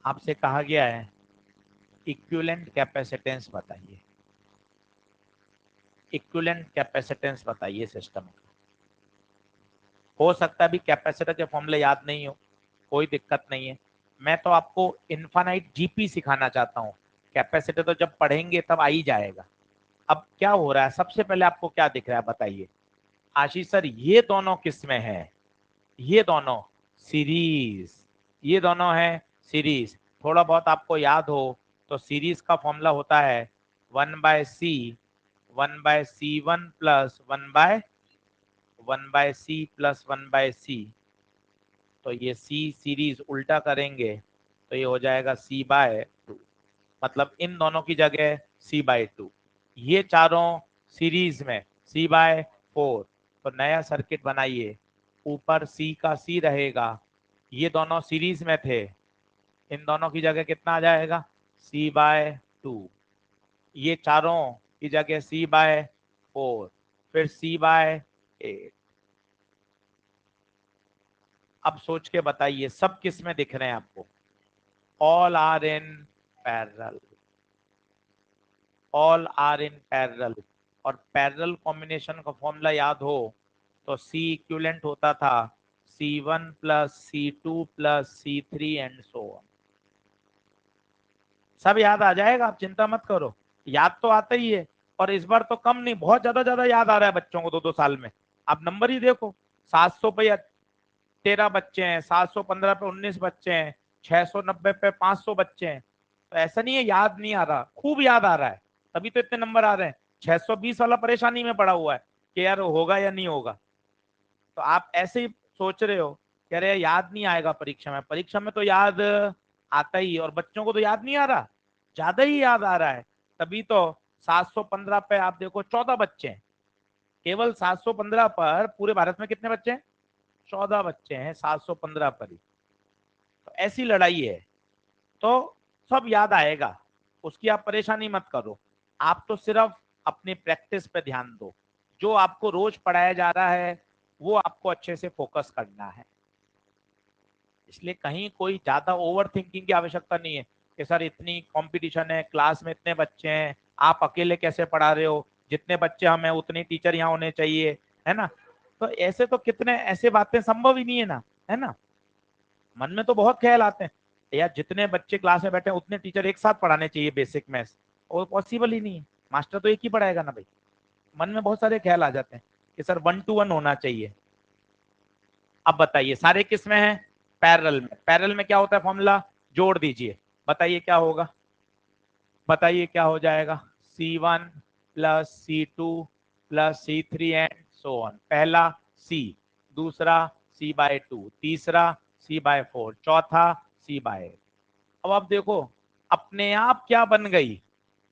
आपसे कहा गया है इक्विवेलेंट कैपेसिटेंस बताइए, इक्विवेलेंट कैपेसिटेंस बताइए सिस्टम। हो सकता है अभी कैपेसिटर के फॉर्मूले याद नहीं हो, कोई दिक्कत नहीं है। मैं तो आपको इनफाइनाइट जीपी सिखाना चाहता हूँ, कैपेसिटर तो जब पढ़ेंगे तब आ ही जाएगा। अब क्या हो रहा है, सबसे पहले आपको क्या दिख रहा है बताइए आशीष सर, ये दोनों किस में है, ये दोनों सीरीज, ये दोनों है सीरीज। थोड़ा बहुत आपको याद हो तो सीरीज का फॉर्मूला होता है 1/C, 1/C1 plus 1/C plus 1/C तो ये सी सीरीज उल्टा करेंगे तो ये हो जाएगा सी बाय टू, मतलब इन दोनों की जगह सी बाय टू, ये चारों सीरीज में सी बाय फोर। तो नया सर्किट बनाइए, ऊपर सी का सी रहेगा, ये दोनों सीरीज में थे, इन दोनों की जगह कितना आ जाएगा सी बाय टू, ये चारों की जगह सी बाय फोर, फिर सी बाय एट। अब सोच के बताइए सब किस में दिख रहे हैं आपको, all are in parallel, all are in parallel. और पैरेलल कॉम्बिनेशन का फॉर्मूला याद हो तो सी इक्विवेलेंट होता था C1 plus C2 plus C3 and so on. सब याद आ जाएगा, आप चिंता मत करो, याद तो आता ही है। और इस बार तो कम नहीं, बहुत ज्यादा ज्यादा याद आ रहा है बच्चों को, 2-2 साल में। आप नंबर ही देखो, 700 पे 13 बच्चे हैं, 715 पे 19 बच्चे हैं, 690 पे 500 बच्चे हैं। तो ऐसा नहीं है याद नहीं आ रहा, खूब याद आ रहा है, तभी तो इतने नंबर आ रहे हैं। 620 वाला परेशानी में पड़ा हुआ है कि यार होगा या नहीं होगा। तो आप ऐसे ही सोच रहे हो कि अरे याद नहीं आएगा परीक्षा में, परीक्षा में तो याद आता ही है, और बच्चों को तो याद नहीं आ रहा, ज्यादा ही याद आ रहा है। तभी तो 715 पे आप देखो 14 बच्चे हैं, केवल 715 पर पूरे भारत में कितने बच्चे हैं, 14 बच्चे हैं 715 पर ही। तो ऐसी लड़ाई है, तो सब याद आएगा, उसकी आप परेशानी मत करो। आप तो सिर्फ अपनी प्रैक्टिस पे ध्यान दो, जो आपको रोज पढ़ाया जा रहा है वो आपको अच्छे से फोकस करना है। इसलिए कहीं कोई ज्यादा ओवर थिंकिंग की आवश्यकता नहीं है कि सर इतनी कंपटीशन है, क्लास में इतने बच्चे हैं, आप अकेले कैसे पढ़ा रहे हो, जितने बच्चे हम हैं उतने टीचर यहाँ होने चाहिए, है ना। तो ऐसे तो कितने ऐसे बातें संभव ही नहीं है ना, है ना। मन में तो बहुत ख्याल आते हैं यार, जितने बच्चे क्लास में बैठे हैं उतने टीचर एक साथ पढ़ाने चाहिए बेसिक मैथ्स, और पॉसिबल ही नहीं है, मास्टर तो एक ही पढ़ाएगा ना भाई। मन में बहुत सारे ख्याल आ जाते हैं कि सर 1-to-1 होना चाहिए। अब बताइए सारे किस में है, पैरेलल में। पैरेलल में क्या होता है फॉर्मूला, जोड़ दीजिए, बताइए क्या होगा, बताइए क्या हो जाएगा, C1 plus C2 plus C3 and so on. पहला C, दूसरा C/2, तीसरा C/4, चौथा C/8। अब आप देखो अपने आप क्या बन गई,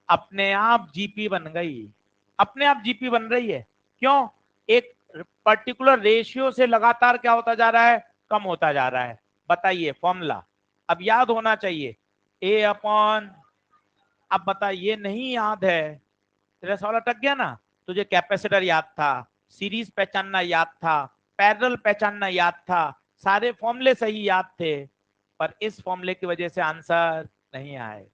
अपने आप जीपी बन गई, अपने आप जीपी बन रही है। क्यों, एक पर्टिकुलर रेशियो से लगातार क्या होता जा रहा है, कम होता जा रहा है। बताइए फॉर्मूला अब याद होना चाहिए, ए अपॉन, अब बता ये नहीं याद है, तेरा सवाल अटक गया ना। तुझे कैपेसिटर याद था, सीरीज पहचानना याद था, पैरेलल पहचानना याद था, सारे फॉर्मूले सही याद थे, पर इस फॉर्मूले की वजह से आंसर नहीं आएगा।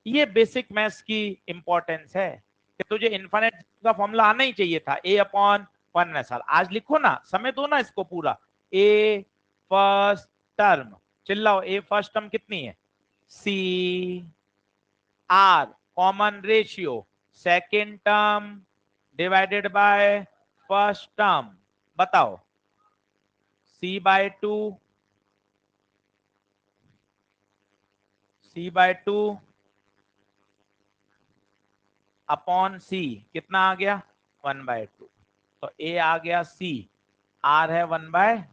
ये बेसिक मैथ्स की इंपॉर्टेंस है कि तुझे इन्फिनिट का फॉर्मूला आना ही चाहिए था, ए अपॉन 1/r। आज लिखो ना, समय दो ना इसको पूरा। ए फर्स्ट टर्म, चिल्लाओ, ए फर्स्ट टर्म कितनी है, C r common ratio, second term divided by first term, बताओ C/2, C/2 अपॉन सी, कितना आ गया 1/2। तो ए आ गया सी, आर है 1/2।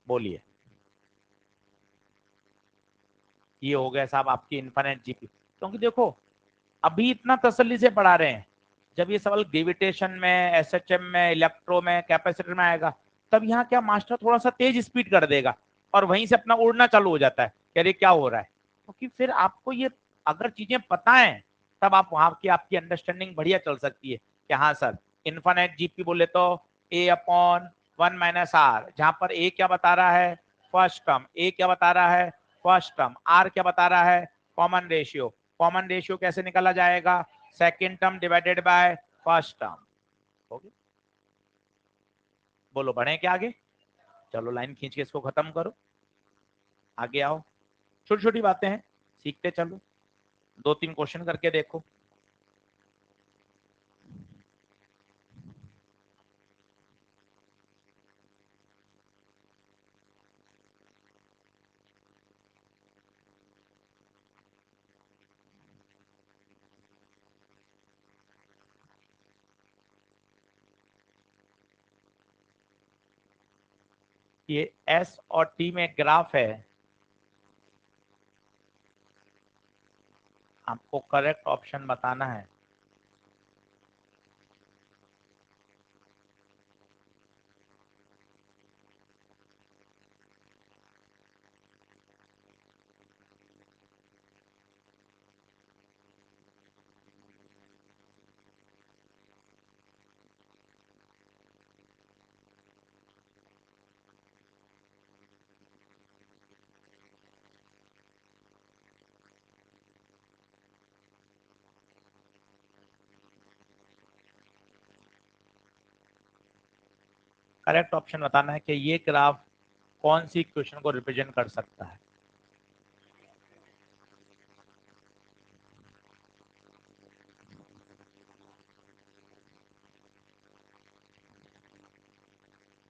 बोलिए, ये हो गया साहब आपकी इन्फिनिट जीपी। क्योंकि देखो अभी इतना तसल्ली से पढ़ा रहे हैं, जब ये सवाल ग्रेविटेशन में, एसएचएम में, इलेक्ट्रो में, कैपेसिटर में आएगा, तब यहाँ क्या मास्टर थोड़ा सा तेज स्पीड कर देगा और वहीं से अपना उड़ना चालू हो जाता है कि अरे क्या हो रहा है। क्योंकि फिर आपको ये अगर चीजें पता है तब आप वहां की आपकी अंडरस्टैंडिंग बढ़िया चल सकती है कि हाँ सर इन्फिनिट जीपी बोले तो A/1 - r, जहां पर ए क्या बता रहा है, फर्स्ट टर्म, ए क्या बता रहा है, फर्स्ट टर्म, आर क्या बता रहा है, कॉमन रेशियो। कॉमन रेशियो कैसे निकाला जाएगा, second term divided by first term. Okay, बोलो बढ़े क्या आगे, चलो लाइन खींच के इसको खत्म करो, आगे आओ। छोटी छोटी बातें हैं, सीखते चलो, 2-3 क्वेश्चन करके देखो। ये एस और टी में ग्राफ है, आपको करेक्ट ऑप्शन बताना है। करेक्ट ऑप्शन बताना है कि ये ग्राफ कौन सी इक्वेशन को रिप्रेजेंट कर सकता है।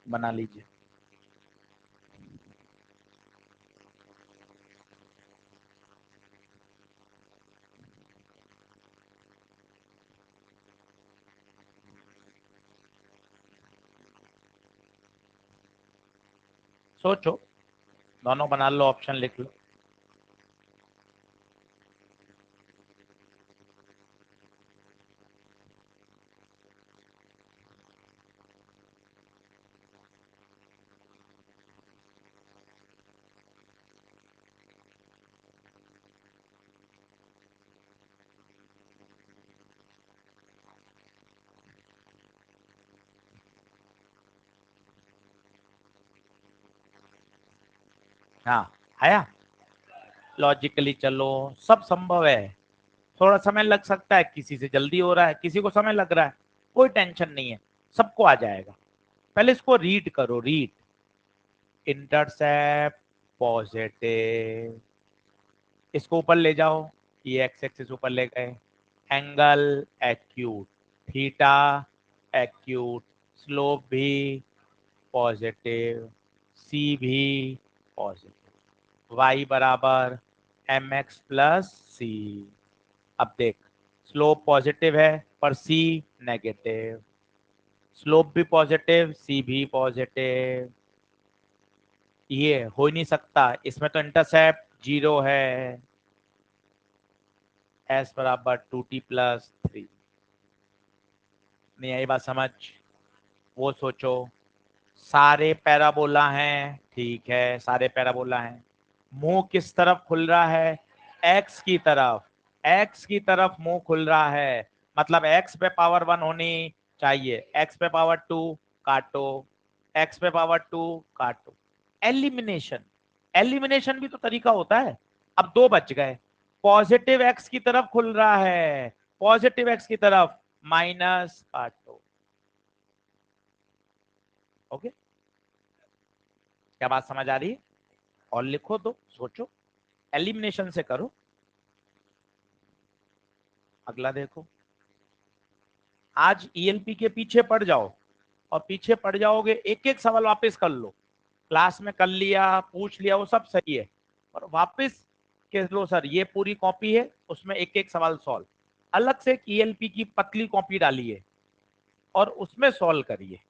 बना लीजिए। सोचो, दोनों बना लो, ऑप्शन लिख लो। हाँ, आया। लॉजिकली चलो, सब संभव है। थोड़ा समय लग सकता है, किसी से जल्दी हो रहा है, किसी को समय लग रहा है, कोई टेंशन नहीं है, सबको आ जाएगा। पहले इसको रीड करो, रीड। इंटरसेप्ट पॉजिटिव, इसको ऊपर ले जाओ, ये एक्स एक्सिस ऊपर ले गए। Angle acute, theta acute, slope भी पॉजिटिव, सी भी पॉजिटिव, वाई बराबर एम एक्स प्लस सी। अब देख, स्लोप पॉजिटिव है पर सी नेगेटिव, स्लोप भी पॉजिटिव, सी भी पॉजिटिव, ये हो ही नहीं सकता, इसमें तो इंटरसेप्ट जीरो है। एस बराबर 2t+3। नहीं आई बात समझ? वो सोचो, सारे पैराबोला हैं, ठीक है, सारे पैराबोला हैं। मुंह किस तरफ खुल रहा है? एक्स की तरफ। एक्स की तरफ मुंह खुल रहा है, मतलब एक्स पे पावर 1 होनी चाहिए। एक्स पे पावर 2 काटो, एक्स पे पावर 2 काटो। एलिमिनेशन, एलिमिनेशन भी तो तरीका होता है। अब दो बच गए। पॉजिटिव एक्स की तरफ खुल रहा है, पॉजिटिव एक्स की तरफ, माइनस काटो। ओके, क्या बात समझ आ रही है? और लिखो तो सोचो, एलिमिनेशन से करो। अगला देखो, आज ईएलपी के पीछे पड़ जाओ, और पीछे पड़ जाओगे, एक एक सवाल वापस कर लो। क्लास में कर लिया, पूछ लिया, वो सब सही है, और वापस के लो सर, ये पूरी कॉपी है, उसमें एक एक सवाल सॉल्व। अलग से एक ईएलपी की पतली कॉपी डालिए और उसमें सॉल्व करिए।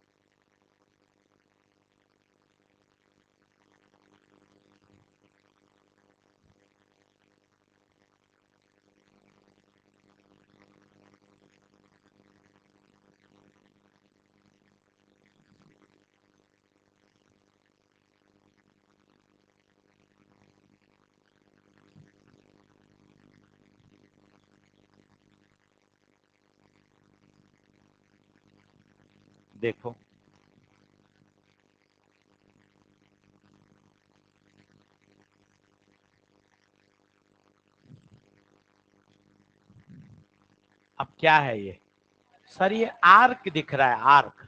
देखो, अब क्या है ये? सर ये आर्क दिख रहा है, आर्क।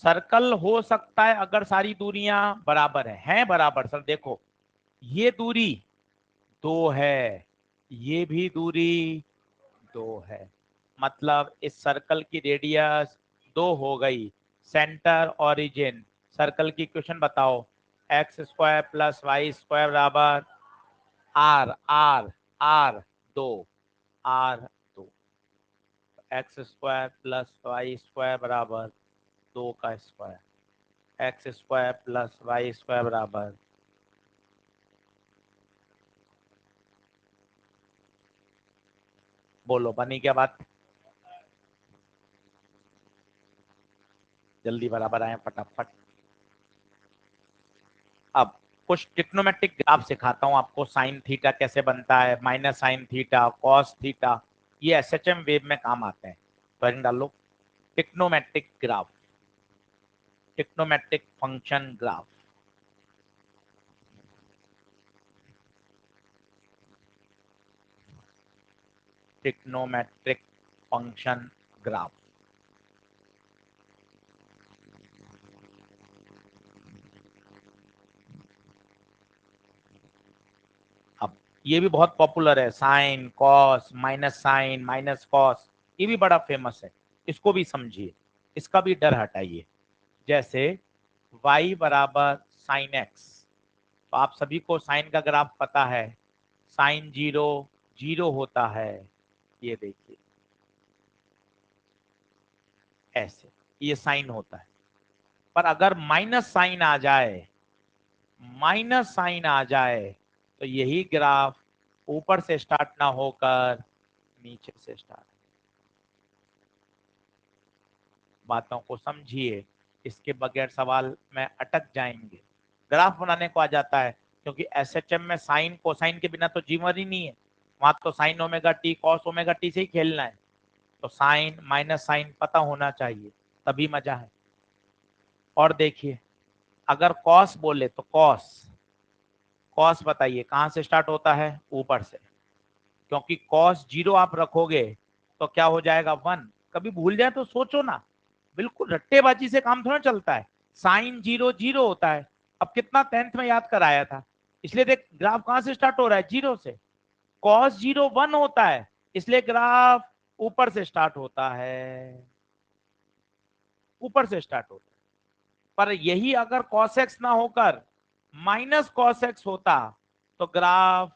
सर्कल हो सकता है अगर सारी दूरियां बराबर हैं बराबर। सर देखो, ये दूरी 2 है, ये भी दूरी 2 है, मतलब इस सर्कल की रेडियस 2 हो गई। सेंटर ओरिजिन, सर्कल की इक्वेशन बताओ। X square plus y square बराबर r r r 2, R2। X square plus y square बराबर 2 का square. X square plus y square बराबर बोलो बनी क्या बात? जल्दी बराबर आए फटाफट। अब कुछ ट्रिग्नोमेट्रिक ग्राफ सिखाता हूं आपको, साइन थीटा कैसे बनता है, minus sine theta, cos theta, ये एसएचएम वेव में काम आते हैं। तो डालो trigonometric graph, trigonometric function graph. Trigonometric function graph. अब ये भी बहुत पॉपुलर है, sine cos, minus sine minus cos, ये भी बड़ा फेमस है, इसको भी समझिए, इसका भी डर हटाइए। जैसे y बराबर साइन एक्स, तो आप सभी को साइन का ग्राफ पता है, साइन जीरो जीरो होता है, ये देखिए ऐसे, ये साइन होता है। पर अगर माइनस साइन आ जाए, माइनस साइन आ जाए, तो यही ग्राफ ऊपर से स्टार्ट ना होकर नीचे से स्टार्ट। बातों को समझिए, इसके बगैर सवाल में अटक जाएंगे। ग्राफ बनाने को आ जाता है, क्योंकि एसएचएम में साइन कोसाइन के बिना तो जीवन ही नहीं है, वहां तो sine omega T cos omega T से ही खेलना है। तो साइन माइनस साइन पता होना चाहिए, तभी मजा है। और देखिए, अगर कॉस बोले तो कॉस, कॉस बताइए कहां से स्टार्ट होता है, ऊपर से, क्योंकि कॉस जीरो आप रखोगे तो क्या हो जाएगा, वन। कभी भूल जाए तो सोचो ना, बिल्कुल रट्टेबाजी से काम थोड़ा चलता है। साइन जीरो जीरो होता है, अब कितना 10th में याद कराया था, इसलिए देख ग्राफ कहां से स्टार्ट हो रहा है, जीरो से। कॉस जीरो वन होता है, इसलिए ग्राफ ऊपर से स्टार्ट होता है, ऊपर से स्टार्ट होता है। पर यही अगर cos x ना होकर माइनस cos x होता, तो ग्राफ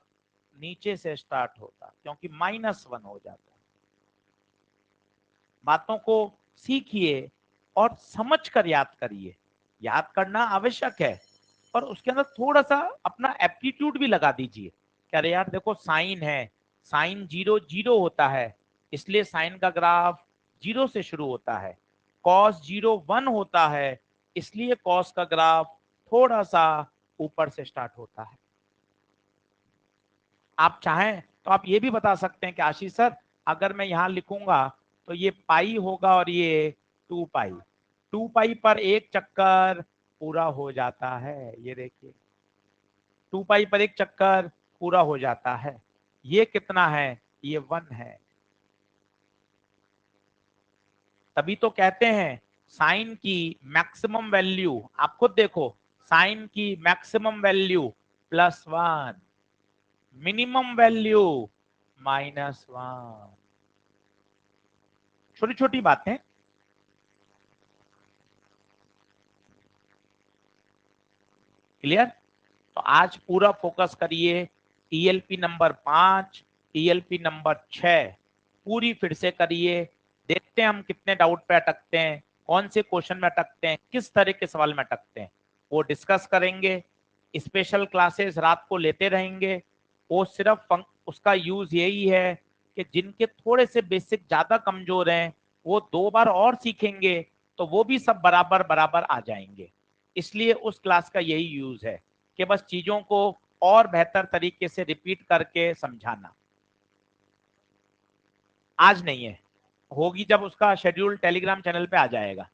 नीचे से स्टार्ट होता, क्योंकि माइनस वन हो जाता। बातों को सीखिए और समझ कर याद करिए, याद करना आवश्यक है, पर उसके अंदर थोड़ा सा अपना एप्टीट्यूड भी लगा दीजिए। कि अरे यार देखो साइन है, साइन जीरो जीरो होता है, इसलिए साइन का ग्राफ जीरो से शुरू होता है। कॉस जीरो वन होता है, इसलिए कॉस का ग्राफ थोड़ा सा ऊपर से स्टार्ट होता है। आप चाहें तो आप ये भी बता सकते हैं कि आशीष सर, अगर मैं यहां लिखूंगा तो ये पाई होगा और ये 2 पाई, 2 पाई पर एक चक्कर पूरा हो जाता है, ये देखिए 2 पाई पर एक चक्कर पूरा हो जाता है। ये कितना है, ये 1 है। तभी तो कहते हैं साइन की मैक्सिमम वैल्यू, आप खुद देखो, साइन की मैक्सिमम वैल्यू +1, मिनिमम वैल्यू -1। छोटी छोटी बातें। क्लियर? तो आज पूरा फोकस करिए, ईएलपी नंबर 5, ईएलपी नंबर 6 पूरी फिर से करिए। देखते हैं हम कितने डाउट पे अटकते हैं, कौन से क्वेश्चन में अटकते हैं, किस तरह के सवाल में अटकते हैं, वो डिस्कस करेंगे। स्पेशल क्लासेस रात को लेते रहेंगे। वो सिर्फ उसका यूज यही है कि जिनके थोड़े से बेसिक ज्यादा कमजोर हैं, वो 2 बार और सीखेंगे तो वो भी सब बराबर बराबर आ जाएंगे। इसलिए उस क्लास का यही यूज है कि बस चीजों को और बेहतर तरीके से रिपीट करके समझाना। आज नहीं है, होगी जब उसका शेड्यूल टेलीग्राम चैनल पे आ जाएगा।